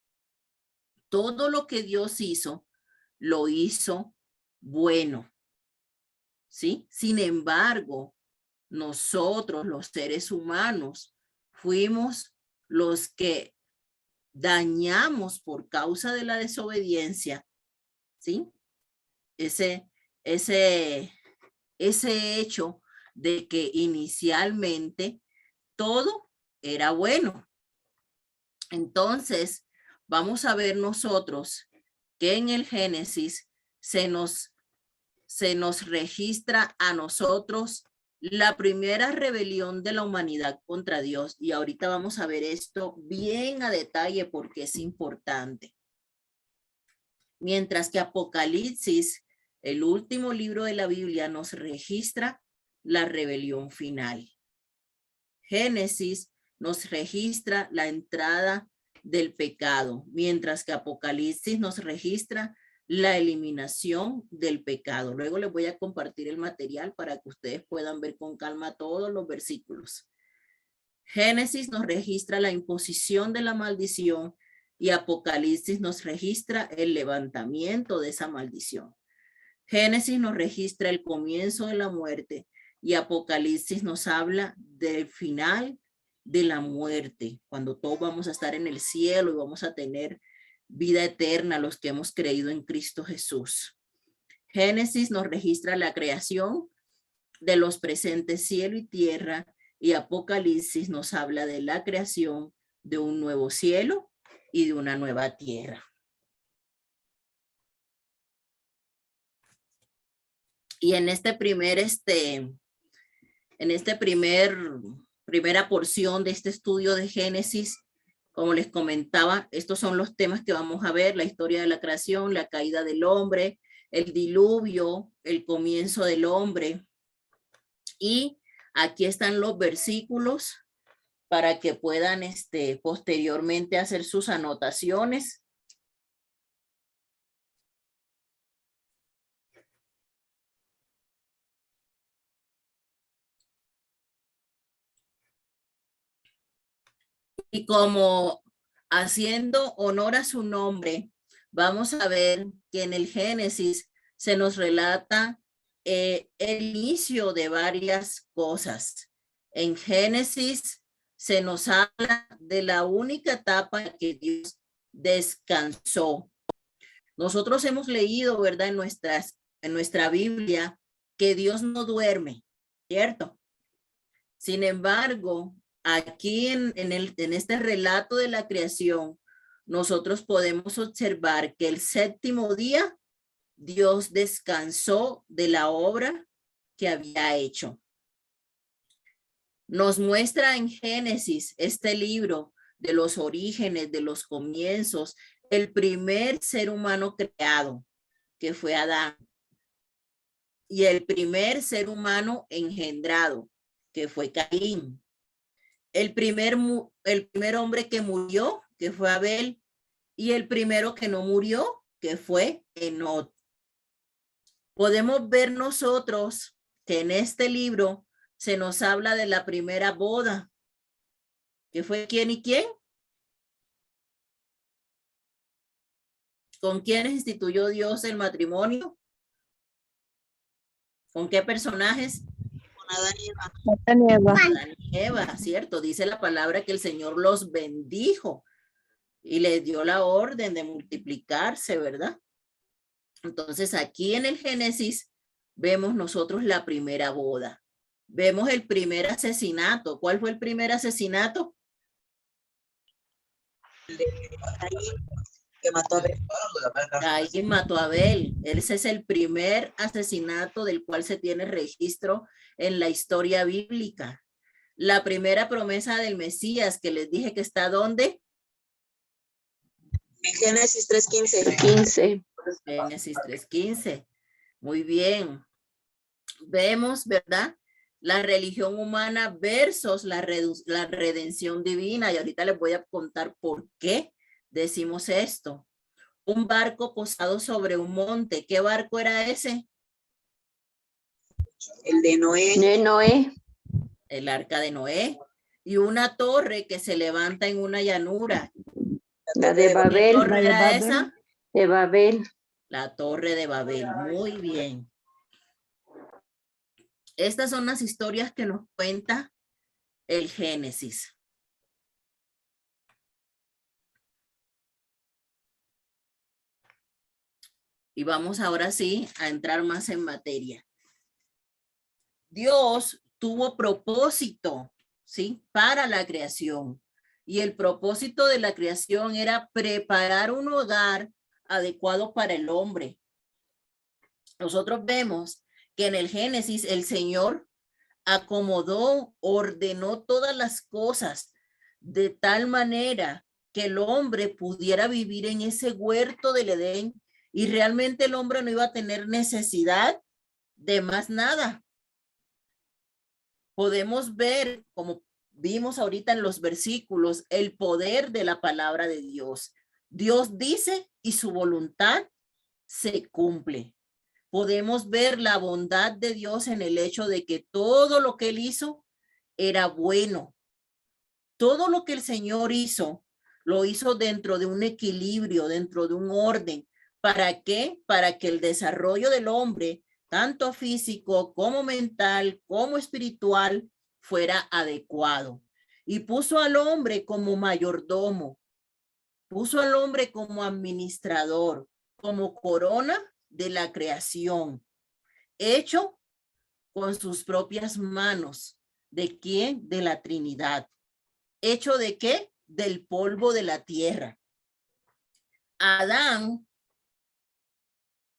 Todo lo que Dios hizo, lo hizo bueno. ¿Sí? Sin embargo, nosotros, los seres humanos, fuimos los que dañamos por causa de la desobediencia ¿sí? Ese hecho de que inicialmente todo era bueno. Entonces, vamos a ver nosotros que en el Génesis se nos registra a nosotros la primera rebelión de la humanidad contra Dios. Y ahorita vamos a ver esto bien a detalle porque es importante. Mientras que Apocalipsis, el último libro de la Biblia, nos registra la rebelión final. Génesis nos registra la entrada del pecado, mientras que Apocalipsis nos registra la eliminación del pecado. Luego les voy a compartir el material para que ustedes puedan ver con calma todos los versículos. Génesis nos registra la imposición de la maldición y Apocalipsis nos registra el levantamiento de esa maldición. Génesis nos registra el comienzo de la muerte y Apocalipsis nos habla del final de la muerte, cuando todos vamos a estar en el cielo y vamos a tener vida eterna los que hemos creído en Cristo Jesús. Génesis nos registra la creación de los presentes cielo y tierra y Apocalipsis nos habla de la creación de un nuevo cielo y de una nueva tierra. Y en este primera porción de este estudio de Génesis, como les comentaba, estos son los temas que vamos a ver: la historia de la creación, la caída del hombre, el diluvio, el comienzo del hombre. Y aquí están los versículos para que puedan posteriormente hacer sus anotaciones. Y como haciendo honor a su nombre, vamos a ver que en el Génesis se nos relata el inicio de varias cosas. En Génesis se nos habla de la única etapa en que Dios descansó. Nosotros hemos leído, ¿verdad?, en nuestra Biblia, que Dios no duerme, ¿cierto? Sin embargo, aquí en este relato de la creación, nosotros podemos observar que el séptimo día Dios descansó de la obra que había hecho. Nos muestra en Génesis, este libro de los orígenes, de los comienzos, el primer ser humano creado, que fue Adán, y el primer ser humano engendrado, que fue Caín. El primer hombre que murió, que fue Abel, y el primero que no murió, que fue Enoc. Podemos ver nosotros que en este libro se nos habla de la primera boda, que fue ¿quién y quién? ¿Con quiénes instituyó Dios el matrimonio? ¿Con qué personajes? Con Adán y Eva. Adán y Eva, ¿cierto? Dice la palabra que el Señor los bendijo y les dio la orden de multiplicarse, ¿verdad? Entonces aquí en el Génesis vemos nosotros la primera boda. Vemos el primer asesinato. ¿Cuál fue el primer asesinato? Que mató a Abel. Caín mató a Abel. Ese es el primer asesinato del cual se tiene registro en la historia bíblica. La primera promesa del Mesías que les dije que está ¿dónde? En Génesis 3:15. 15. Génesis 3:15. Muy bien. Vemos, ¿verdad?, la religión humana versus la redención divina. Y ahorita les voy a contar por qué decimos esto. Un barco posado sobre un monte. ¿Qué barco era ese? El de Noé. De Noé. El arca de Noé. Y una torre que se levanta en una llanura. La de ¿Qué Babel. torre era esa? De Babel. La torre de Babel. Muy bien. Estas son las historias que nos cuenta el Génesis. Y vamos ahora sí a entrar más en materia. Dios tuvo propósito, ¿sí? Para la creación. Y el propósito de la creación era preparar un hogar adecuado para el hombre. Nosotros vemos que en el Génesis el Señor acomodó, ordenó todas las cosas de tal manera que el hombre pudiera vivir en ese huerto del Edén y realmente el hombre no iba a tener necesidad de más nada. Podemos ver, como vimos ahorita en los versículos, el poder de la palabra de Dios. Dios dice y su voluntad se cumple. Podemos ver la bondad de Dios en el hecho de que todo lo que él hizo era bueno. Todo lo que el Señor hizo, lo hizo dentro de un equilibrio, dentro de un orden. ¿Para qué? Para que el desarrollo del hombre, tanto físico como mental, como espiritual, fuera adecuado. Y puso al hombre como mayordomo, puso al hombre como administrador, como corona de la creación, hecho con sus propias manos. ¿De quién? De la Trinidad. ¿Hecho de qué? Del polvo de la tierra. Adán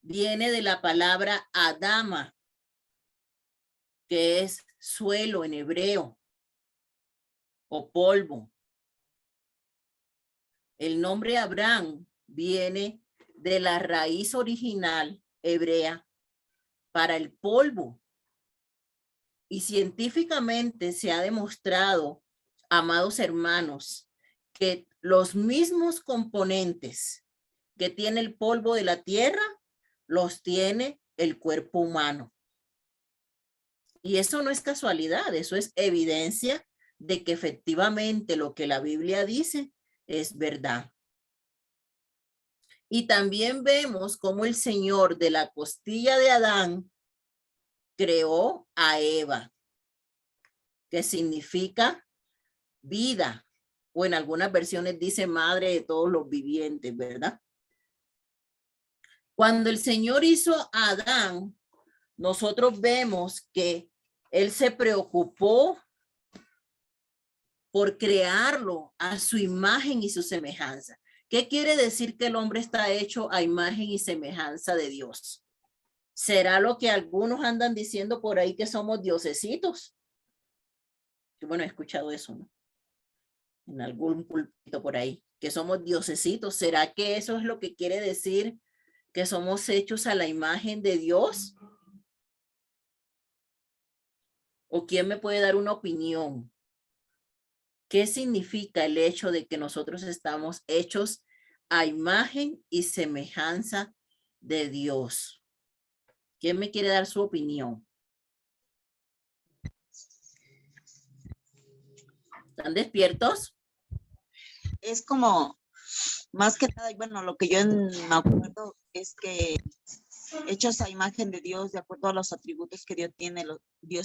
viene de la palabra Adama, que es suelo en hebreo o polvo. El nombre Abraham viene de la raíz original hebrea para el polvo. Y científicamente se ha demostrado, amados hermanos, que los mismos componentes que tiene el polvo de la tierra los tiene el cuerpo humano. Y eso no es casualidad, eso es evidencia de que efectivamente lo que la Biblia dice es verdad. Y también vemos cómo el Señor de la costilla de Adán creó a Eva, que significa vida, o en algunas versiones dice madre de todos los vivientes, ¿verdad? Cuando el Señor hizo a Adán, nosotros vemos que él se preocupó por crearlo a su imagen y su semejanza. ¿Qué quiere decir que el hombre está hecho a imagen y semejanza de Dios? ¿Será lo que algunos andan diciendo por ahí que somos diosesitos? Bueno, he escuchado eso, ¿no? En algún púlpito por ahí, que somos diosesitos. ¿Será que eso es lo que quiere decir que somos hechos a la imagen de Dios? ¿O quién me puede dar una opinión? ¿Qué significa el hecho de que nosotros estamos hechos a imagen y semejanza de Dios? ¿Quién me quiere dar su opinión? ¿Están despiertos? Es como, más que nada, y bueno, lo que yo me acuerdo es que hechos a imagen de Dios, de acuerdo a los atributos que Dios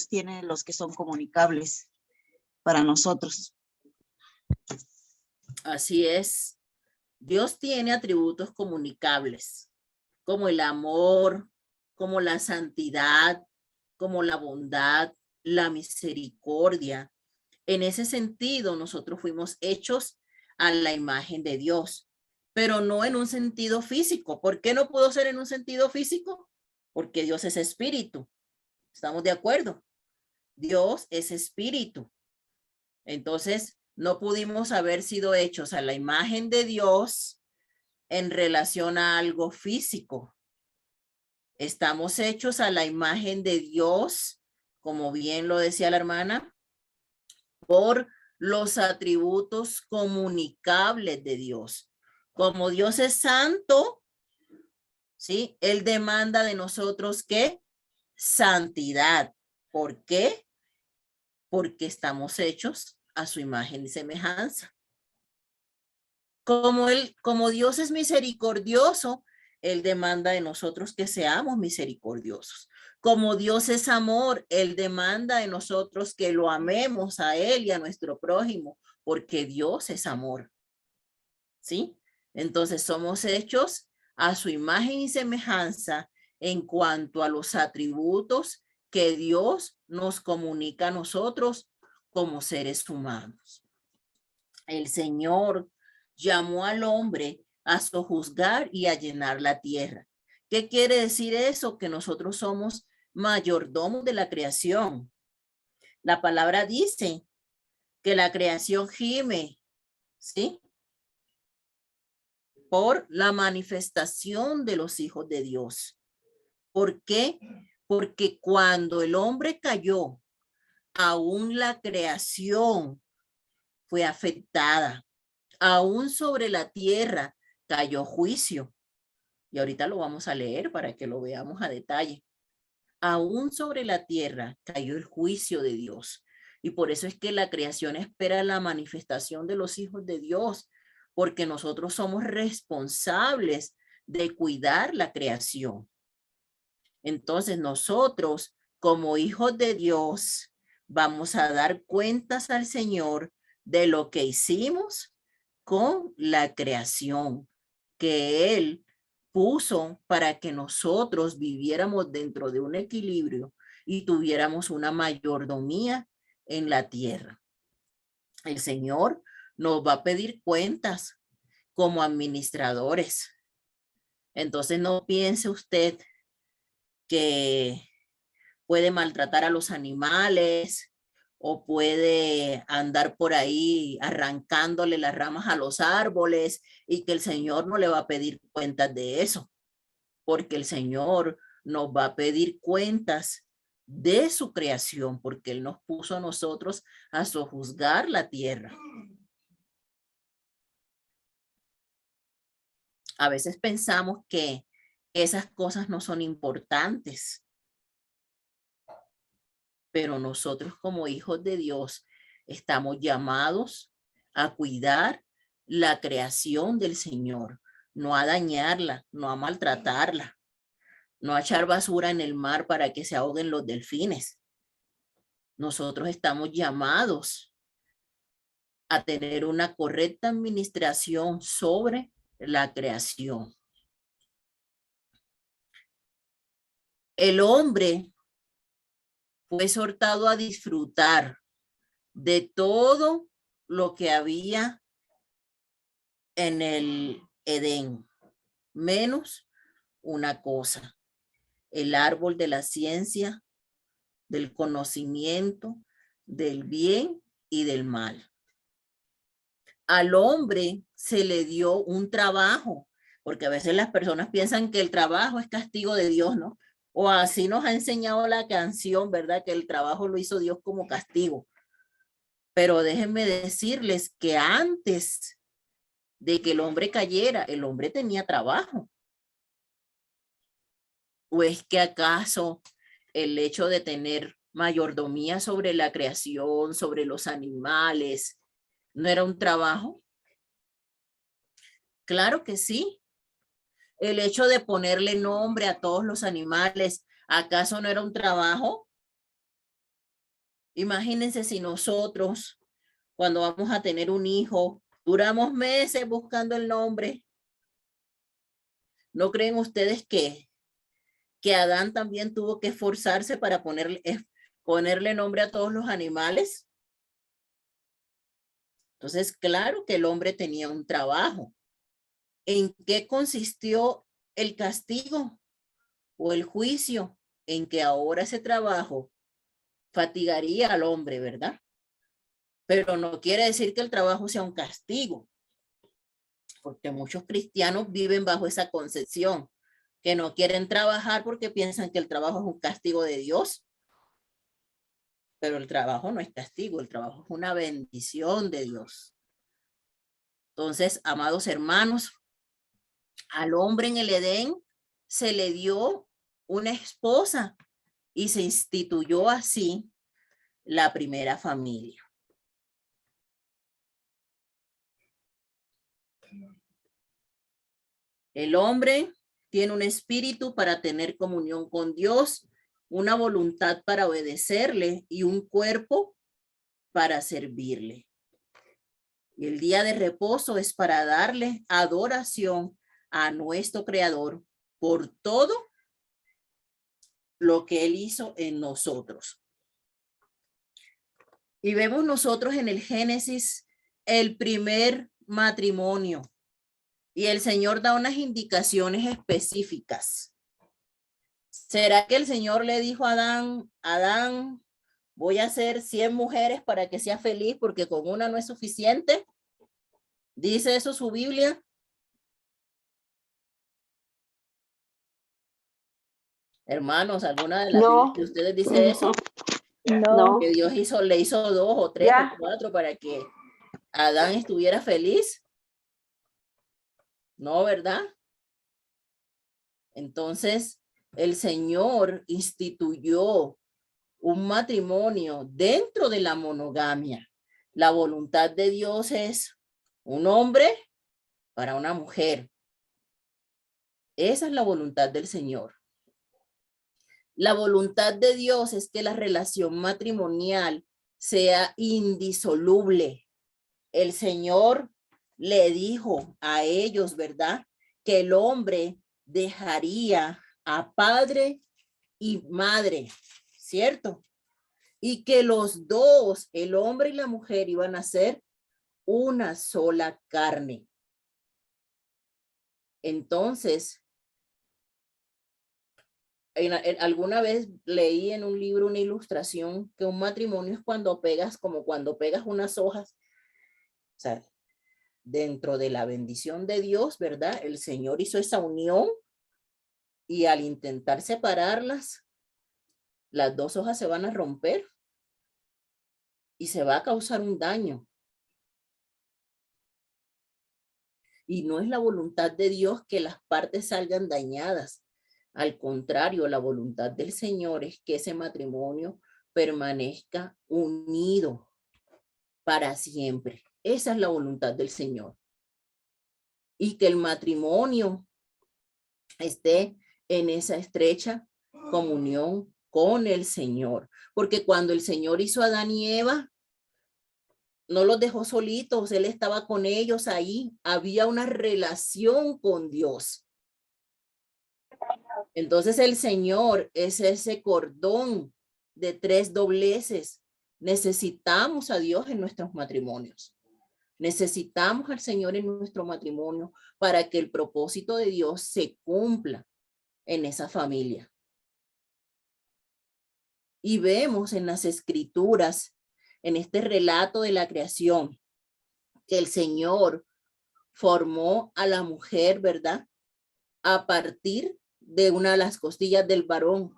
tiene, los que son comunicables para nosotros. Así es. Dios tiene atributos comunicables, como el amor, como la santidad, como la bondad, la misericordia. En ese sentido, nosotros fuimos hechos a la imagen de Dios, pero no en un sentido físico. ¿Por qué no pudo ser en un sentido físico? Porque Dios es espíritu. ¿Estamos de acuerdo? Dios es espíritu. Entonces, no pudimos haber sido hechos a la imagen de Dios en relación a algo físico. Estamos hechos a la imagen de Dios, como bien lo decía la hermana, por los atributos comunicables de Dios. Como Dios es santo, ¿sí? Él demanda de nosotros ¿qué? Santidad. ¿Por qué? Porque estamos hechos a su imagen y semejanza. Como Dios es misericordioso, Él demanda de nosotros que seamos misericordiosos. Como Dios es amor, Él demanda de nosotros que lo amemos a Él y a nuestro prójimo, porque Dios es amor. ¿Sí? Entonces somos hechos a su imagen y semejanza en cuanto a los atributos que Dios nos comunica a nosotros como seres humanos. El Señor llamó al hombre a sojuzgar y a llenar la tierra. ¿Qué quiere decir eso? Que nosotros somos mayordomos de la creación. La palabra dice que la creación gime, ¿sí? Por la manifestación de los hijos de Dios. ¿Por qué? Porque cuando el hombre cayó, aún la creación fue afectada. Aún sobre la tierra cayó juicio. Y ahorita lo vamos a leer para que lo veamos a detalle. Aún sobre la tierra cayó el juicio de Dios. Y por eso es que la creación espera la manifestación de los hijos de Dios, porque nosotros somos responsables de cuidar la creación. Entonces nosotros, como hijos de Dios, vamos a dar cuentas al Señor de lo que hicimos con la creación que Él puso para que nosotros viviéramos dentro de un equilibrio y tuviéramos una mayordomía en la tierra. El Señor nos va a pedir cuentas como administradores. Entonces no piense usted que puede maltratar a los animales o puede andar por ahí arrancándole las ramas a los árboles y que el Señor no le va a pedir cuentas de eso, porque el Señor nos va a pedir cuentas de su creación, porque Él nos puso a nosotros a sojuzgar la tierra. A veces pensamos que esas cosas no son importantes, pero nosotros como hijos de Dios estamos llamados a cuidar la creación del Señor, no a dañarla, no a maltratarla, no a echar basura en el mar para que se ahoguen los delfines. Nosotros estamos llamados a tener una correcta administración sobre la creación. El hombre fue exhortado a disfrutar de todo lo que había en el Edén, menos una cosa: el árbol de la ciencia, del conocimiento, del bien y del mal. Al hombre se le dio un trabajo, porque a veces las personas piensan que el trabajo es castigo de Dios, ¿no? O así nos ha enseñado la canción, ¿verdad? Que el trabajo lo hizo Dios como castigo. Pero déjenme decirles que antes de que el hombre cayera, el hombre tenía trabajo. ¿O es que acaso el hecho de tener mayordomía sobre la creación, sobre los animales, no era un trabajo? Claro que sí. El hecho de ponerle nombre a todos los animales, ¿acaso no era un trabajo? Imagínense si nosotros, cuando vamos a tener un hijo, duramos meses buscando el nombre. ¿No creen ustedes que Adán también tuvo que esforzarse para ponerle nombre a todos los animales? Entonces, claro que el hombre tenía un trabajo. ¿En qué consistió el castigo o el juicio? En que ahora ese trabajo fatigaría al hombre, ¿verdad? Pero no quiere decir que el trabajo sea un castigo, porque muchos cristianos viven bajo esa concepción, que no quieren trabajar porque piensan que el trabajo es un castigo de Dios. Pero el trabajo no es castigo, el trabajo es una bendición de Dios. Entonces, amados hermanos, al hombre en el Edén se le dio una esposa y se instituyó así la primera familia. El hombre tiene un espíritu para tener comunión con Dios, una voluntad para obedecerle y un cuerpo para servirle. Y el día de reposo es para darle adoración a nuestro Creador por todo lo que Él hizo en nosotros. Y vemos nosotros en el Génesis el primer matrimonio. Y el Señor da unas indicaciones específicas. ¿Será que el Señor le dijo a Adán, Adán, voy a hacer 100 mujeres para que sea feliz porque con una no es suficiente? ¿Dice eso su Biblia? Hermanos, ¿alguna de las No. Biblias de ustedes dice eso? No. Que Dios le hizo 2 o 3 Ya. o 4 para que Adán estuviera feliz. No, ¿verdad? Entonces, el Señor instituyó un matrimonio dentro de la monogamia. La voluntad de Dios es un hombre para una mujer. Esa es la voluntad del Señor. La voluntad de Dios es que la relación matrimonial sea indisoluble. El Señor le dijo a ellos, ¿verdad?, que el hombre dejaría a padre y madre, ¿cierto? Y que los dos, el hombre y la mujer, iban a ser una sola carne. Entonces, alguna vez leí en un libro una ilustración que un matrimonio es cuando pegas, como cuando pegas unas hojas, o sea, dentro de la bendición de Dios, ¿verdad? El Señor hizo esa unión y al intentar separarlas, las 2 hojas se van a romper y se va a causar un daño. Y no es la voluntad de Dios que las partes salgan dañadas. Al contrario, la voluntad del Señor es que ese matrimonio permanezca unido para siempre. Esa es la voluntad del Señor. Y que el matrimonio esté en esa estrecha comunión con el Señor. Porque cuando el Señor hizo a Adán y Eva, no los dejó solitos, Él estaba con ellos ahí. Había una relación con Dios. Entonces el Señor es ese cordón de 3 dobleces. Necesitamos a Dios en nuestros matrimonios. Necesitamos al Señor en nuestro matrimonio para que el propósito de Dios se cumpla en esa familia. Y vemos en las Escrituras, en este relato de la creación, que el Señor formó a la mujer, ¿verdad?, a partir de una de las costillas del varón.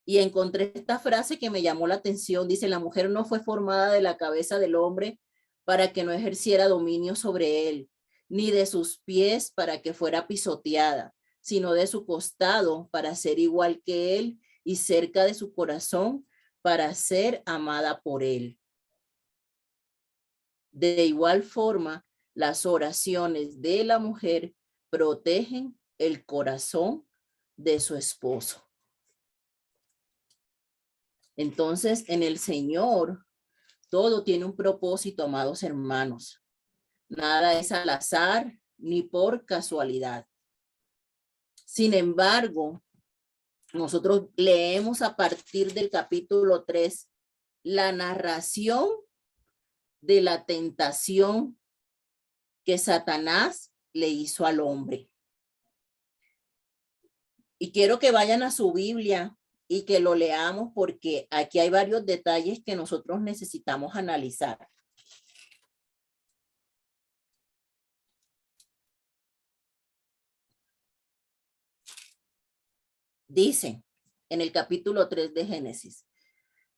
Y encontré esta frase que me llamó la atención. Dice, la mujer no fue formada de la cabeza del hombre para que no ejerciera dominio sobre él, ni de sus pies para que fuera pisoteada, sino de su costado para ser igual que él y cerca de su corazón para ser amada por él. De igual forma, las oraciones de la mujer protegen el corazón de su esposo. Entonces, en el Señor, todo tiene un propósito, amados hermanos. Nada es al azar ni por casualidad. Sin embargo, nosotros leemos a partir del capítulo 3 la narración de la tentación que Satanás le hizo al hombre. Y quiero que vayan a su Biblia y que lo leamos porque aquí hay varios detalles que nosotros necesitamos analizar. Dice en el capítulo 3 de Génesis,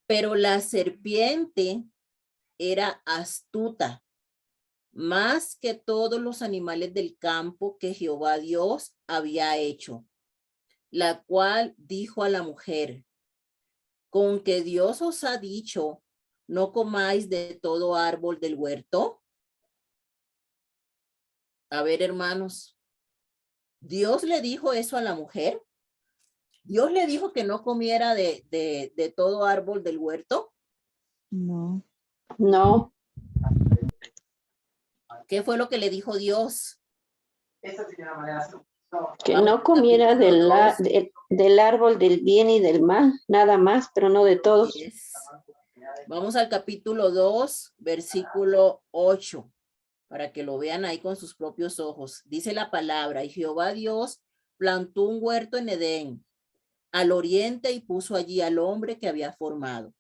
pero la serpiente era astuta más que todos los animales del campo que Jehová Dios había hecho, la cual dijo a la mujer, con que Dios os ha dicho, no comáis de todo árbol del huerto. A ver, hermanos, ¿Dios le dijo eso a la mujer? ¿Dios le dijo que no comiera de todo árbol del huerto? No. No. ¿Qué fue lo que le dijo Dios? Que Vamos no al comiera capítulo 2. del árbol del bien y del mal, nada más, pero no de todos. Yes. Vamos al capítulo 2, versículo 8, para que lo vean ahí con sus propios ojos. Dice la palabra, y Jehová Dios plantó un huerto en Edén, al oriente, y puso allí al hombre que había formado.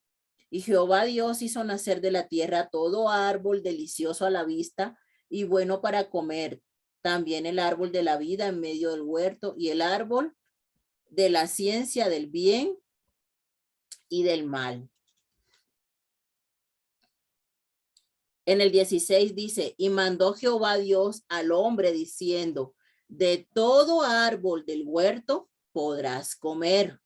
Y Jehová Dios hizo nacer de la tierra todo árbol delicioso a la vista y bueno para comer. También el árbol de la vida en medio del huerto y el árbol de la ciencia del bien y del mal. En el 16 dice, y mandó Jehová Dios al hombre diciendo, de todo árbol del huerto podrás comer,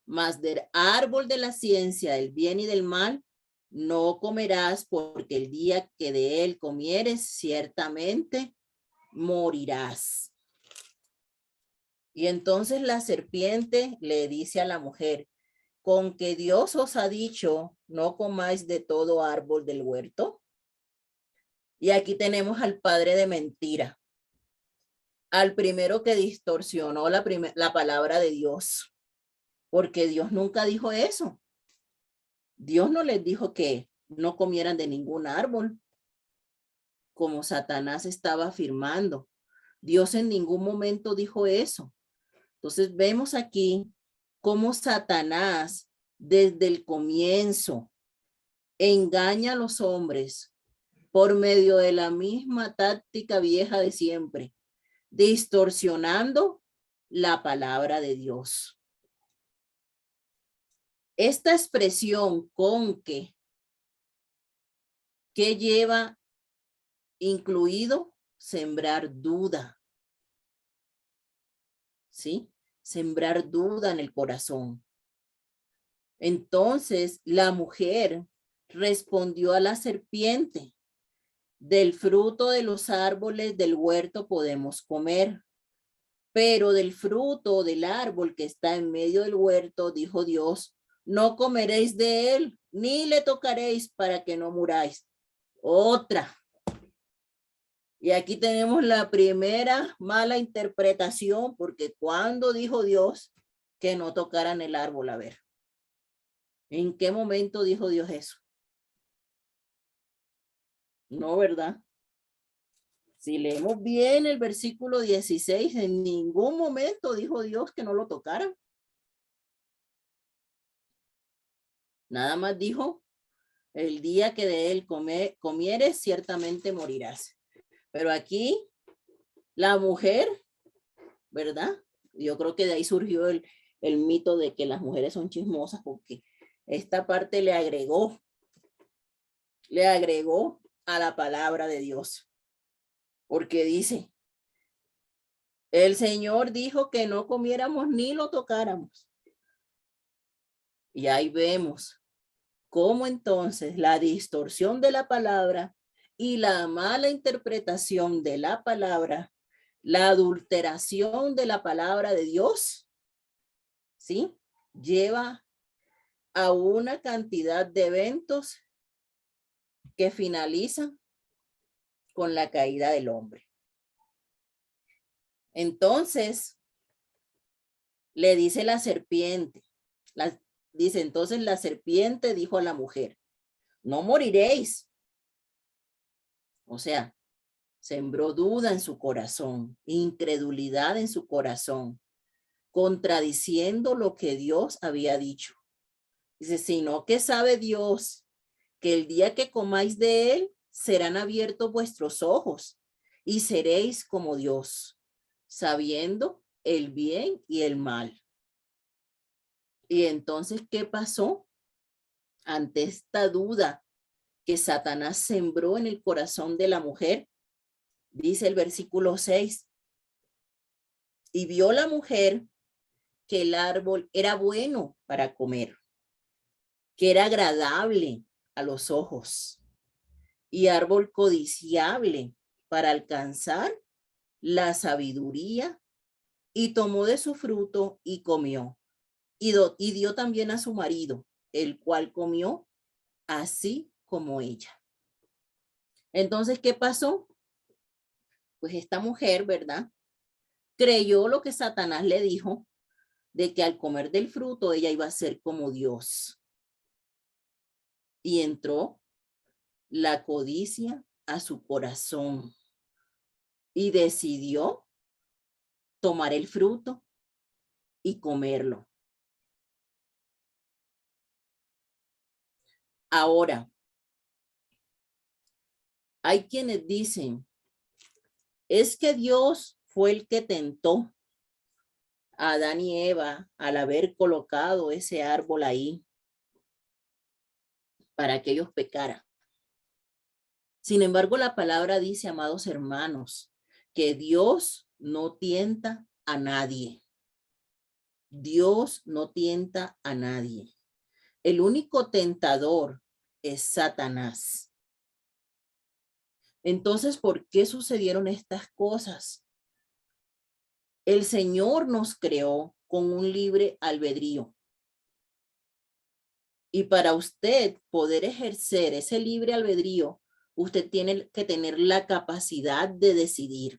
mas del árbol de la ciencia del bien y del mal no comerás, porque el día que de él comieres ciertamente morirás. Y entonces la serpiente le dice a la mujer, con que Dios os ha dicho, no comáis de todo árbol del huerto. Y aquí tenemos al padre de mentira, al primero que distorsionó la palabra de Dios, porque Dios nunca dijo eso. Dios no les dijo que no comieran de ningún árbol, como Satanás estaba afirmando. Dios en ningún momento dijo eso. Entonces vemos aquí cómo Satanás desde el comienzo engaña a los hombres por medio de la misma táctica vieja de siempre, distorsionando la palabra de Dios. Esta expresión con que lleva incluido sembrar duda, ¿sí? Sembrar duda en el corazón. Entonces la mujer respondió a la serpiente, del fruto de los árboles del huerto podemos comer, pero del fruto del árbol que está en medio del huerto, dijo Dios, no comeréis de él, ni le tocaréis para que no muráis. Otra. Y aquí tenemos la primera mala interpretación, porque cuando dijo Dios que no tocaran el árbol, a ver, ¿en qué momento dijo Dios eso? No, ¿verdad? Si leemos bien el versículo 16, en ningún momento dijo Dios que no lo tocaran. Nada más dijo, el día que de él comieres, ciertamente morirás. Pero aquí, la mujer, ¿verdad? Yo creo que de ahí surgió el mito de que las mujeres son chismosas, porque esta parte le agregó a la palabra de Dios. Porque dice, el Señor dijo que no comiéramos ni lo tocáramos. Y ahí vemos cómo entonces la distorsión de la palabra y la mala interpretación de la palabra, la adulteración de la palabra de Dios, ¿sí? Lleva a una cantidad de eventos que finalizan con la caída del hombre. Entonces, le dice la serpiente, dice, entonces la serpiente dijo a la mujer, no moriréis. O sea, sembró duda en su corazón, incredulidad en su corazón, contradiciendo lo que Dios había dicho. Dice, sino que sabe Dios que el día que comáis de él, serán abiertos vuestros ojos y seréis como Dios, sabiendo el bien y el mal. Y entonces, ¿qué pasó? Ante esta duda que Satanás sembró en el corazón de la mujer, dice el versículo 6, y vio la mujer que el árbol era bueno para comer, que era agradable a los ojos y árbol codiciable para alcanzar la sabiduría, y tomó de su fruto y comió, y dio también a su marido, el cual comió así como ella. Entonces, ¿qué pasó? pues esta mujer, ¿verdad? Creyó lo que Satanás le dijo, de que al comer del fruto ella iba a ser como Dios. Y entró la codicia a su corazón y decidió tomar el fruto y comerlo. Ahora, hay quienes dicen, es que Dios fue el que tentó a Adán y Eva al haber colocado ese árbol ahí para que ellos pecaran. Sin embargo, la palabra dice, amados hermanos, que Dios no tienta a nadie. Dios no tienta a nadie. El único tentador es Satanás. Entonces, ¿por qué sucedieron estas cosas? El Señor nos creó con un libre albedrío. Y para usted poder ejercer ese libre albedrío, usted tiene que tener la capacidad de decidir.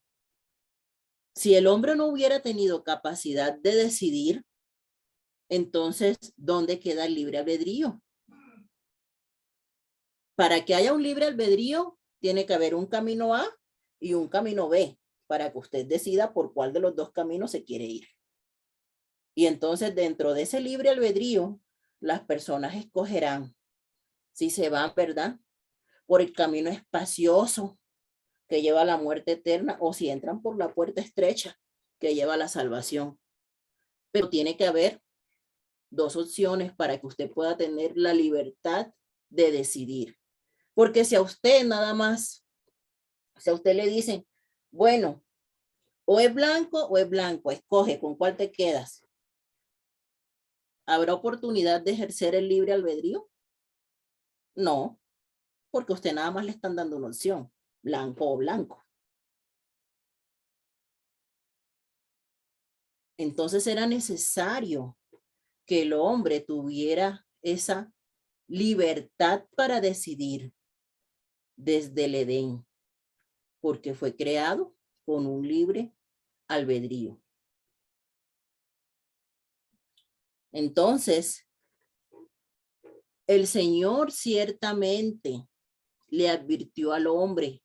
Si el hombre no hubiera tenido capacidad de decidir, entonces, ¿dónde queda el libre albedrío? Para que haya un libre albedrío, tiene que haber un camino A y un camino B, para que usted decida por cuál de los dos caminos se quiere ir. Y entonces, dentro de ese libre albedrío, las personas escogerán si se van, ¿verdad?, por el camino espacioso que lleva a la muerte eterna, o si entran por la puerta estrecha que lleva a la salvación. Pero tiene que haber dos opciones para que usted pueda tener la libertad de decidir. Porque si a usted nada más, si a usted le dicen, bueno, o es blanco, escoge con cuál te quedas. ¿Habrá oportunidad de ejercer el libre albedrío? No, porque a usted nada más le están dando una opción, blanco o blanco. Entonces era necesario que el hombre tuviera esa libertad para decidir desde el Edén, porque fue creado con un libre albedrío. Entonces, el Señor ciertamente le advirtió al hombre,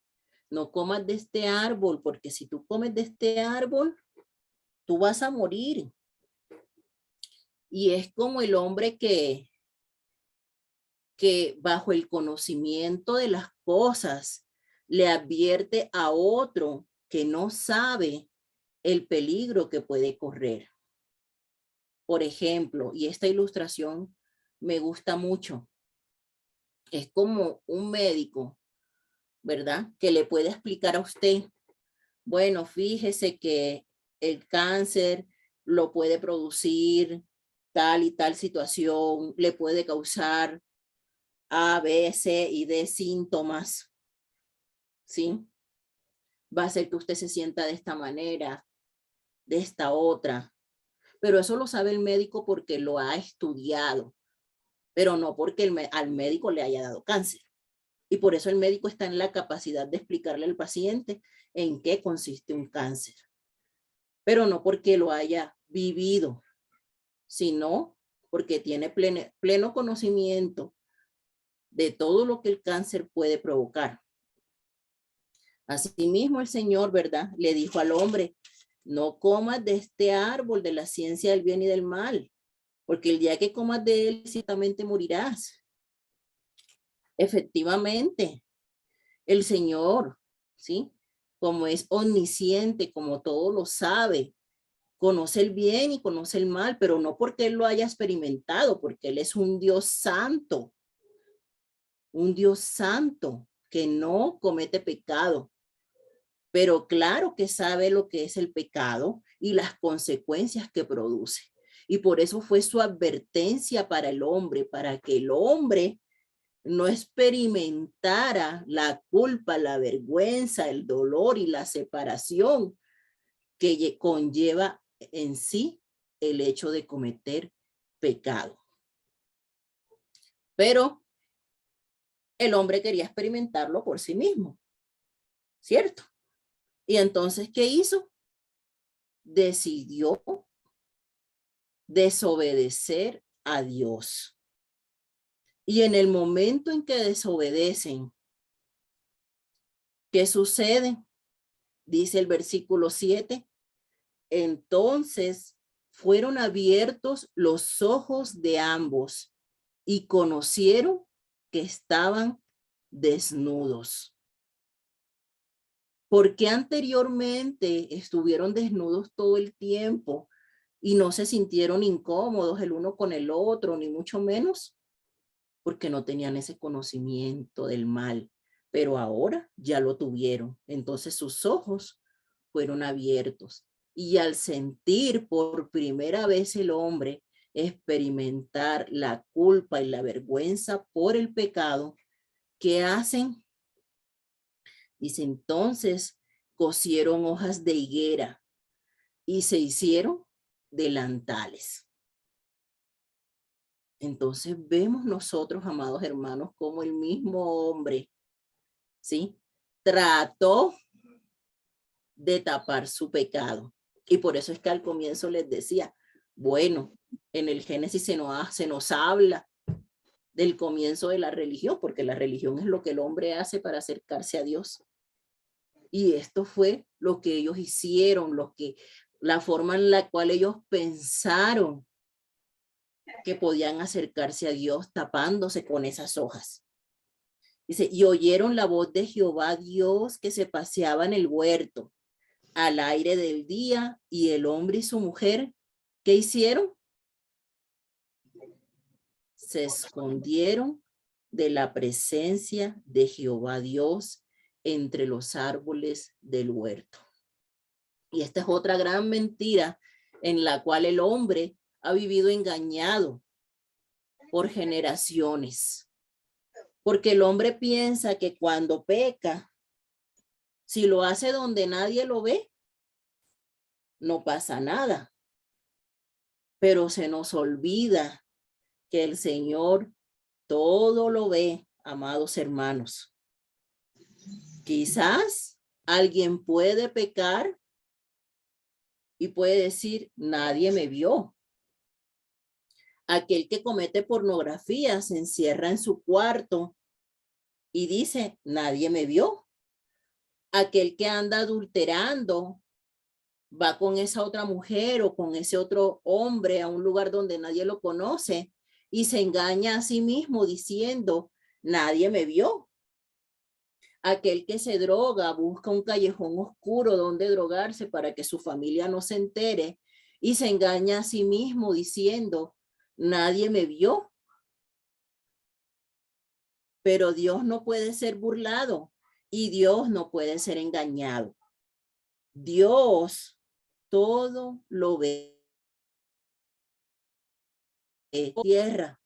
no comas de este árbol, porque si tú comes de este árbol, tú vas a morir. Y es como el hombre que bajo el conocimiento de las cosas le advierte a otro que no sabe el peligro que puede correr. Por ejemplo, y esta ilustración me gusta mucho, es como un médico, ¿verdad?, que le puede explicar a usted, bueno, fíjese que el cáncer lo puede producir tal y tal situación, le puede causar A, B, C y D síntomas, ¿sí? Va a hacer que usted se sienta de esta manera, de esta otra. Pero eso lo sabe el médico porque lo ha estudiado, pero no porque al médico le haya dado cáncer. Y por eso el médico está en la capacidad de explicarle al paciente en qué consiste un cáncer. Pero no porque lo haya vivido, sino porque tiene pleno conocimiento de todo lo que el cáncer puede provocar. Asimismo, el Señor, ¿verdad?, le dijo al hombre, no comas de este árbol de la ciencia del bien y del mal, porque el día que comas de él, ciertamente morirás. Efectivamente, el Señor, ¿sí?, como es omnisciente, como todo lo sabe, conoce el bien y conoce el mal, pero no porque él lo haya experimentado, porque él es un Dios santo que no comete pecado, pero claro que sabe lo que es el pecado y las consecuencias que produce. Y por eso fue su advertencia para el hombre, para que el hombre no experimentara la culpa, la vergüenza, el dolor y la separación que conlleva en sí el hecho de cometer pecado. Pero el hombre quería experimentarlo por sí mismo, ¿cierto? Y entonces, ¿qué hizo? Decidió desobedecer a Dios. Y en el momento en que desobedecen, ¿qué sucede? Dice el versículo 7. Entonces fueron abiertos los ojos de ambos y conocieron que estaban desnudos. Porque anteriormente estuvieron desnudos todo el tiempo y no se sintieron incómodos el uno con el otro, ni mucho menos, porque no tenían ese conocimiento del mal, pero ahora ya lo tuvieron. Entonces sus ojos fueron abiertos y al sentir por primera vez el hombre experimentar la culpa y la vergüenza por el pecado, ¿qué hacen? Dice, entonces cosieron hojas de higuera y se hicieron delantales. Entonces vemos nosotros, amados hermanos, como el mismo hombre, ¿sí? Trató de tapar su pecado. Y por eso es que al comienzo les decía, bueno, en el Génesis se nos habla del comienzo de la religión, porque la religión es lo que el hombre hace para acercarse a Dios. Y esto fue lo que ellos hicieron, la forma en la cual ellos pensaron que podían acercarse a Dios tapándose con esas hojas. Dice, y oyeron la voz de Jehová Dios que se paseaba en el huerto al aire del día, y el hombre y su mujer, ¿qué hicieron? Se escondieron de la presencia de Jehová Dios entre los árboles del huerto. Y esta es otra gran mentira en la cual el hombre ha vivido engañado por generaciones. Porque el hombre piensa que cuando peca, si lo hace donde nadie lo ve, no pasa nada. Pero se nos olvida que el Señor todo lo ve, amados hermanos. Quizás alguien puede pecar y puede decir, nadie me vio. Aquel que comete pornografía se encierra en su cuarto y dice, nadie me vio. Aquel que anda adulterando va con esa otra mujer o con ese otro hombre a un lugar donde nadie lo conoce y se engaña a sí mismo diciendo, nadie me vio. Aquel que se droga busca un callejón oscuro donde drogarse para que su familia no se entere y se engaña a sí mismo diciendo, nadie me vio. Pero Dios no puede ser burlado y Dios no puede ser engañado. Dios todo lo ve. Tierra.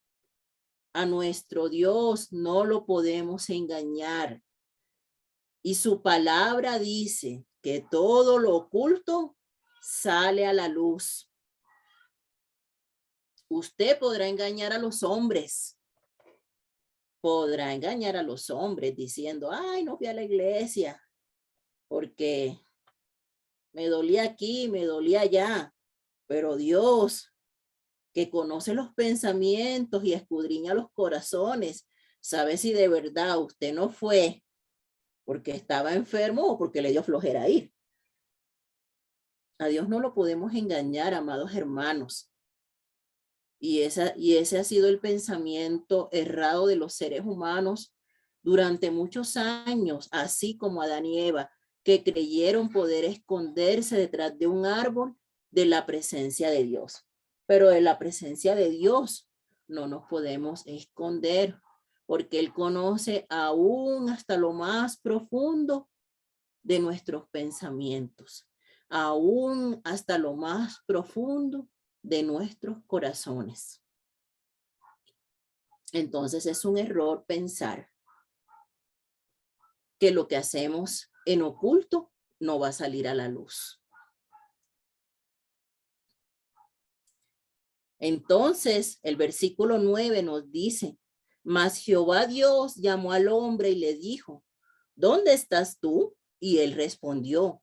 A nuestro Dios no lo podemos engañar. Y su palabra dice que todo lo oculto sale a la luz. Usted podrá engañar a los hombres. Podrá engañar a los hombres diciendo, ay, no fui a la iglesia porque me dolía aquí, me dolía allá. Pero Dios, que conoce los pensamientos y escudriña los corazones, sabe si de verdad usted no fue porque estaba enfermo o porque le dio flojera ir. A Dios no lo podemos engañar, amados hermanos. Y ese ha sido el pensamiento errado de los seres humanos durante muchos años, así como Adán y Eva, que creyeron poder esconderse detrás de un árbol de la presencia de Dios. Pero de la presencia de Dios no nos podemos esconder, porque Él conoce aún hasta lo más profundo de nuestros pensamientos, aún hasta lo más profundo de nuestros corazones. Entonces es un error pensar que lo que hacemos en oculto no va a salir a la luz. Entonces el versículo 9 nos dice, mas Jehová Dios llamó al hombre y le dijo, ¿dónde estás tú? Y él respondió,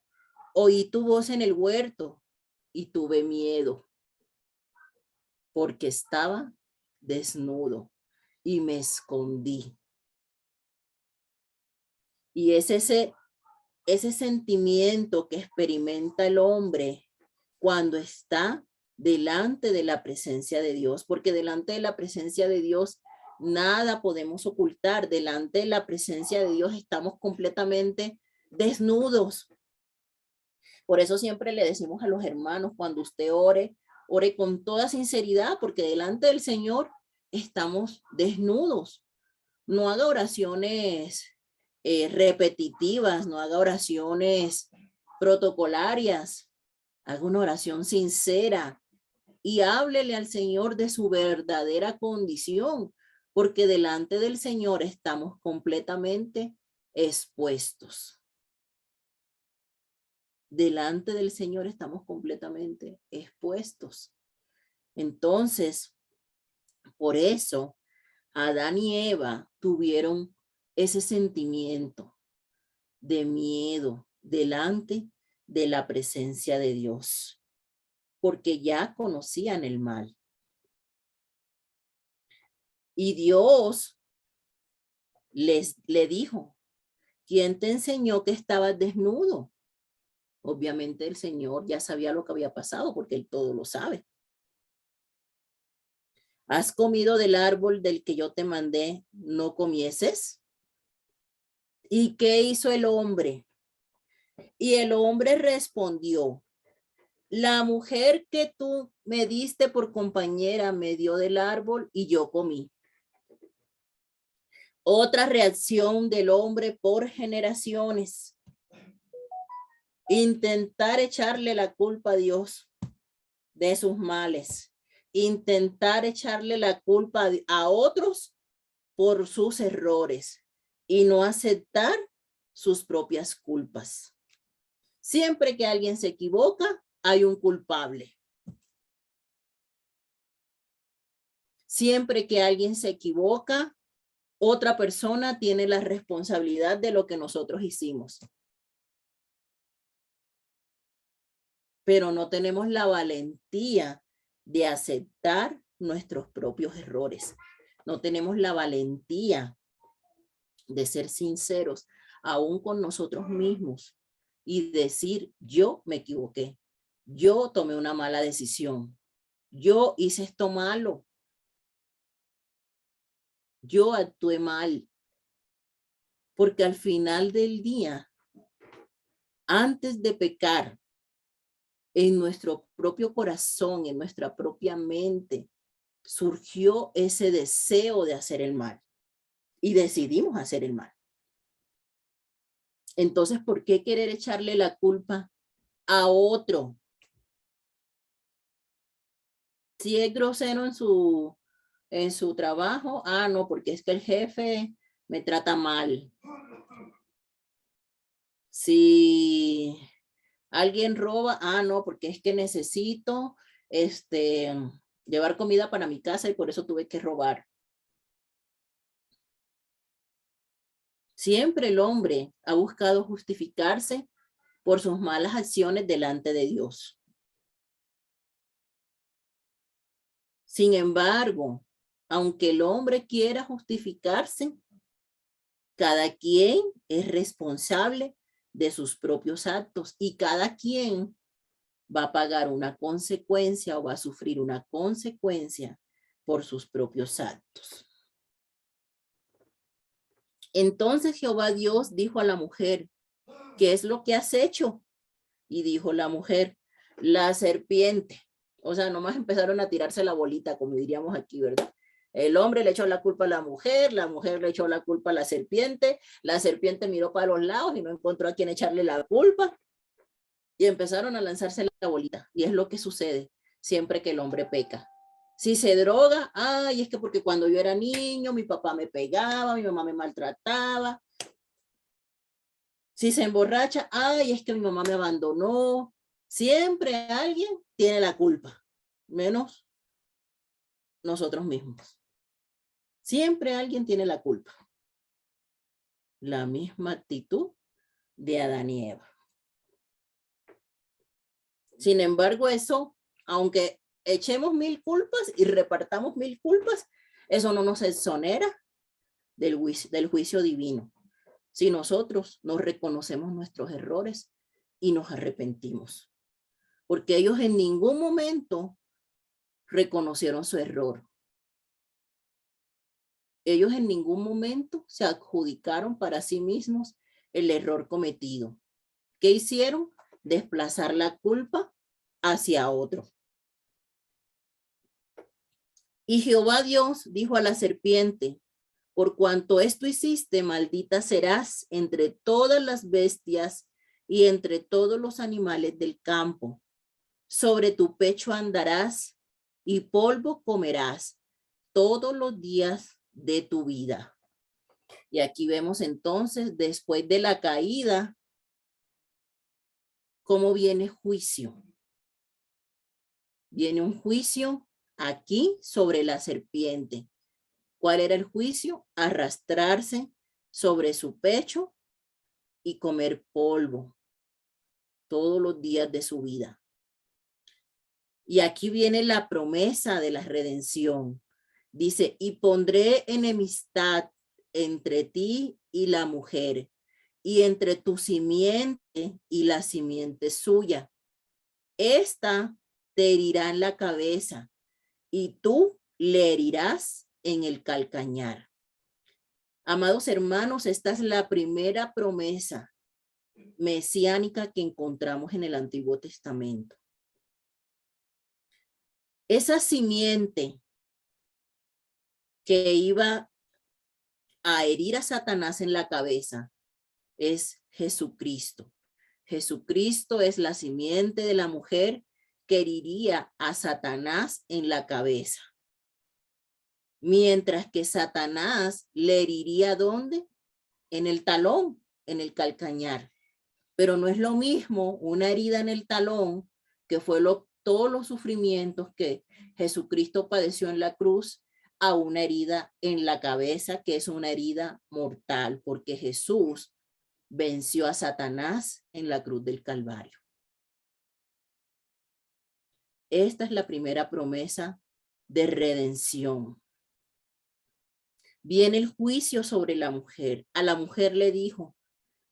Oí tu voz en el huerto y tuve miedo porque estaba desnudo y me escondí. Y es ese sentimiento que experimenta el hombre cuando está delante de la presencia de Dios, porque delante de la presencia de Dios nada podemos ocultar. Delante de la presencia de Dios estamos completamente desnudos. Por eso siempre le decimos a los hermanos, cuando usted ore, ore con toda sinceridad, porque delante del Señor estamos desnudos. No haga oraciones repetitivas, no haga oraciones protocolarias. Haga una oración sincera y háblele al Señor de su verdadera condición, porque delante del Señor estamos completamente expuestos. Delante del Señor estamos completamente expuestos. Entonces, por eso, Adán y Eva tuvieron ese sentimiento de miedo delante de la presencia de Dios, porque ya conocían el mal. Y Dios le dijo, ¿quién te enseñó que estabas desnudo? Obviamente el Señor ya sabía lo que había pasado, porque Él todo lo sabe. ¿Has comido del árbol del que yo te mandé, no comieses? ¿Y qué hizo el hombre? Y el hombre respondió, la mujer que tú me diste por compañera me dio del árbol y yo comí. Otra reacción del hombre por generaciones. Intentar echarle la culpa a Dios de sus males. Intentar echarle la culpa a otros por sus errores y no aceptar sus propias culpas. Siempre que alguien se equivoca, hay un culpable. Siempre que alguien se equivoca, otra persona tiene la responsabilidad de lo que nosotros hicimos. Pero no tenemos la valentía de aceptar nuestros propios errores. No tenemos la valentía de ser sinceros aún con nosotros mismos y decir, yo me equivoqué, yo tomé una mala decisión, yo hice esto malo, yo actué mal. Porque al final del día, antes de pecar, en nuestro propio corazón, en nuestra propia mente, surgió ese deseo de hacer el mal y decidimos hacer el mal. Entonces, ¿por qué querer echarle la culpa a otro? Si es grosero en su trabajo, no, porque es que el jefe me trata mal. Si alguien roba, no, porque es que necesito llevar comida para mi casa y por eso tuve que robar. Siempre el hombre ha buscado justificarse por sus malas acciones delante de Dios. Sin embargo, aunque el hombre quiera justificarse, cada quien es responsable de sus propios actos y cada quien va a pagar una consecuencia o va a sufrir una consecuencia por sus propios actos. Entonces Jehová Dios dijo a la mujer, ¿qué es lo que has hecho? Y dijo la mujer, la serpiente. O sea, nomás empezaron a tirarse la bolita, como diríamos aquí, ¿verdad? El hombre le echó la culpa a la mujer le echó la culpa a la serpiente miró para los lados y no encontró a quien echarle la culpa. Y empezaron a lanzarse la bolita. Y es lo que sucede siempre que el hombre peca. Si se droga, es que porque cuando yo era niño, mi papá me pegaba, mi mamá me maltrataba. Si se emborracha, es que mi mamá me abandonó. Siempre alguien tiene la culpa, menos nosotros mismos. Siempre alguien tiene la culpa. La misma actitud de Adán y Eva. Sin embargo, eso, aunque echemos 1000 culpas y repartamos 1000 culpas, eso no nos exonera del juicio divino. Si nosotros nos reconocemos nuestros errores y nos arrepentimos. Porque ellos en ningún momento reconocieron su error. Ellos en ningún momento se adjudicaron para sí mismos el error cometido. ¿Qué hicieron? Desplazar la culpa hacia otro. Y Jehová Dios dijo a la serpiente: por cuanto esto hiciste, maldita serás entre todas las bestias y entre todos los animales del campo. Sobre tu pecho andarás y polvo comerás todos los días de tu vida. Y aquí vemos entonces, después de la caída, cómo viene juicio. Viene un juicio aquí sobre la serpiente. ¿Cuál era el juicio? Arrastrarse sobre su pecho y comer polvo todos los días de su vida. Y aquí viene la promesa de la redención. Dice, y pondré enemistad entre ti y la mujer, y entre tu simiente y la simiente suya. Esta te herirá en la cabeza, y tú le herirás en el calcañar. Amados hermanos, esta es la primera promesa mesiánica que encontramos en el Antiguo Testamento. Esa simiente que iba a herir a Satanás en la cabeza es Jesucristo. Jesucristo es la simiente de la mujer que heriría a Satanás en la cabeza. Mientras que Satanás le heriría ¿dónde? En el talón, en el calcañar. Pero no es lo mismo una herida en el talón, que fue todos los sufrimientos que Jesucristo padeció en la cruz, a una herida en la cabeza, que es una herida mortal, porque Jesús venció a Satanás en la cruz del Calvario. Esta es la primera promesa de redención. Viene el juicio sobre la mujer. A la mujer le dijo,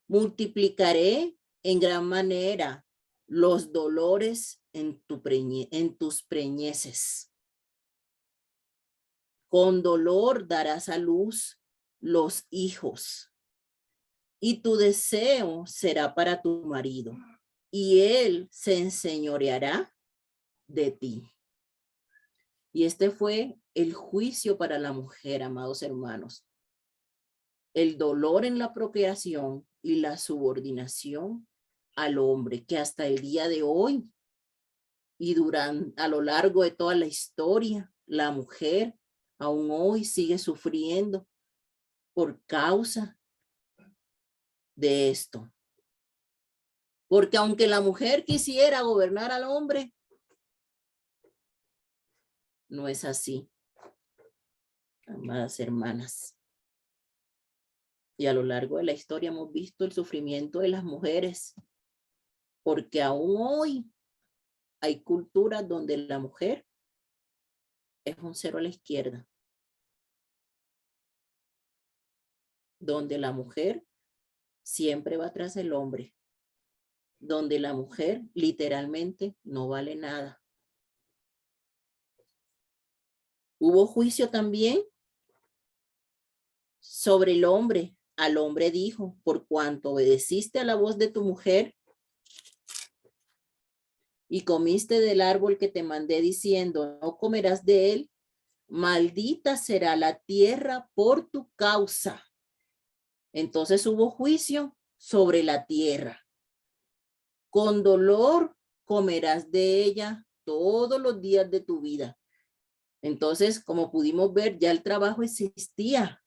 multiplicaré en gran manera los dolores en tus preñeces. Con dolor darás a luz los hijos, y tu deseo será para tu marido, y él se enseñoreará de ti. Y este fue el juicio para la mujer, amados hermanos. El dolor en la procreación y la subordinación al hombre, que hasta el día de hoy y a lo largo de toda la historia, la mujer aún hoy sigue sufriendo por causa de esto. Porque aunque la mujer quisiera gobernar al hombre, no es así, amadas hermanas. Y a lo largo de la historia hemos visto el sufrimiento de las mujeres, porque aún hoy hay culturas donde la mujer es un cero a la izquierda, donde la mujer siempre va tras el hombre, donde la mujer literalmente no vale nada. Hubo juicio también sobre el hombre. Al hombre dijo, por cuanto obedeciste a la voz de tu mujer y comiste del árbol que te mandé diciendo, no comerás de él, maldita será la tierra por tu causa. Entonces hubo juicio sobre la tierra. Con dolor comerás de ella todos los días de tu vida. Entonces, como pudimos ver, ya el trabajo existía.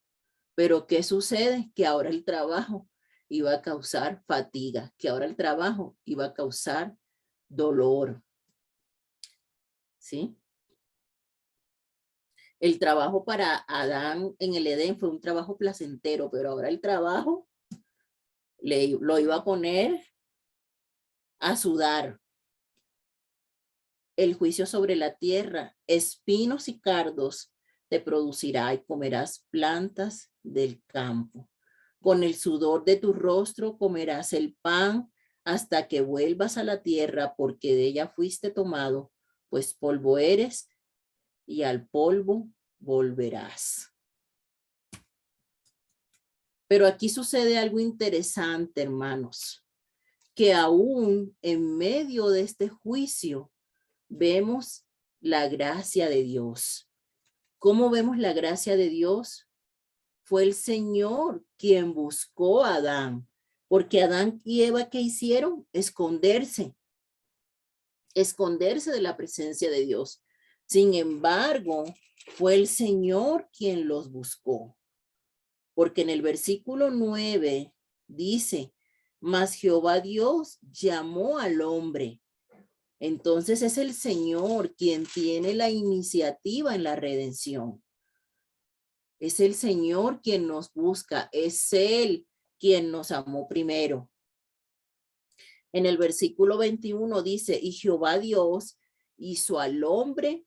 Pero ¿qué sucede? Que ahora el trabajo iba a causar fatiga, que ahora el trabajo iba a causar dolor. ¿Sí? El trabajo para Adán en el Edén fue un trabajo placentero, pero ahora el trabajo lo iba a poner a sudar. el juicio sobre la tierra, espinos y cardos te producirá y comerás plantas del campo. Con el sudor de tu rostro comerás el pan hasta que vuelvas a la tierra, porque de ella fuiste tomado, pues polvo eres y al polvo volverás. Pero aquí sucede algo interesante, hermanos, que aún en medio de este juicio vemos la gracia de Dios. ¿Cómo vemos la gracia de Dios? Fue el Señor quien buscó a Adán, porque Adán y Eva, ¿qué hicieron? Esconderse de la presencia de Dios. Sin embargo, fue el Señor quien los buscó, porque en el versículo 9 dice, mas Jehová Dios llamó al hombre. Entonces es el Señor quien tiene la iniciativa en la redención. Es el Señor quien nos busca, es Él quien nos amó primero. En el versículo 21 dice, y Jehová Dios hizo al hombre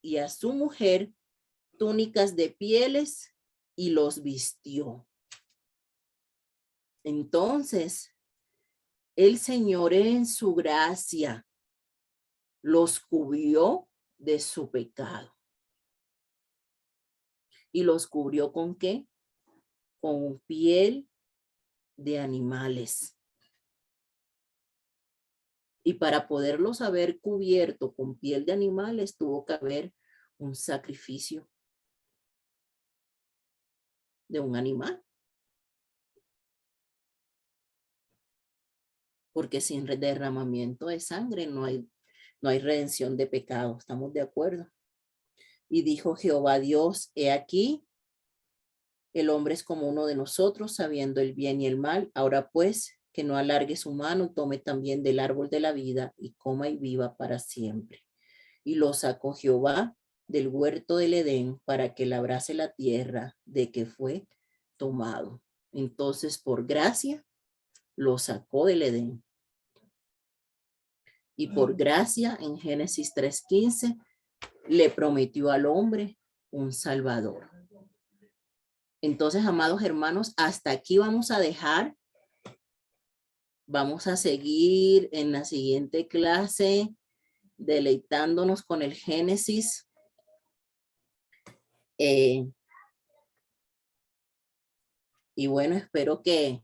y a su mujer túnicas de pieles y los vistió. Entonces, el Señor en su gracia los cubrió de su pecado. ¿Y los cubrió con qué? Con piel de animales. Y para poderlos haber cubierto con piel de animales, tuvo que haber un sacrificio de un animal. Porque sin derramamiento de sangre no hay redención de pecado. ¿Estamos de acuerdo? Y dijo Jehová Dios, he aquí, el hombre es como uno de nosotros, sabiendo el bien y el mal. Ahora pues, que no alargue su mano y tome también del árbol de la vida y coma y viva para siempre. Y lo sacó Jehová del huerto del Edén para que labrase la tierra de que fue tomado. Entonces, por gracia, lo sacó del Edén. Y por gracia, en Génesis 3:15, le prometió al hombre un salvador. Entonces, amados hermanos, hasta aquí vamos a dejar. Vamos a seguir en la siguiente clase deleitándonos con el Génesis. Y bueno, espero que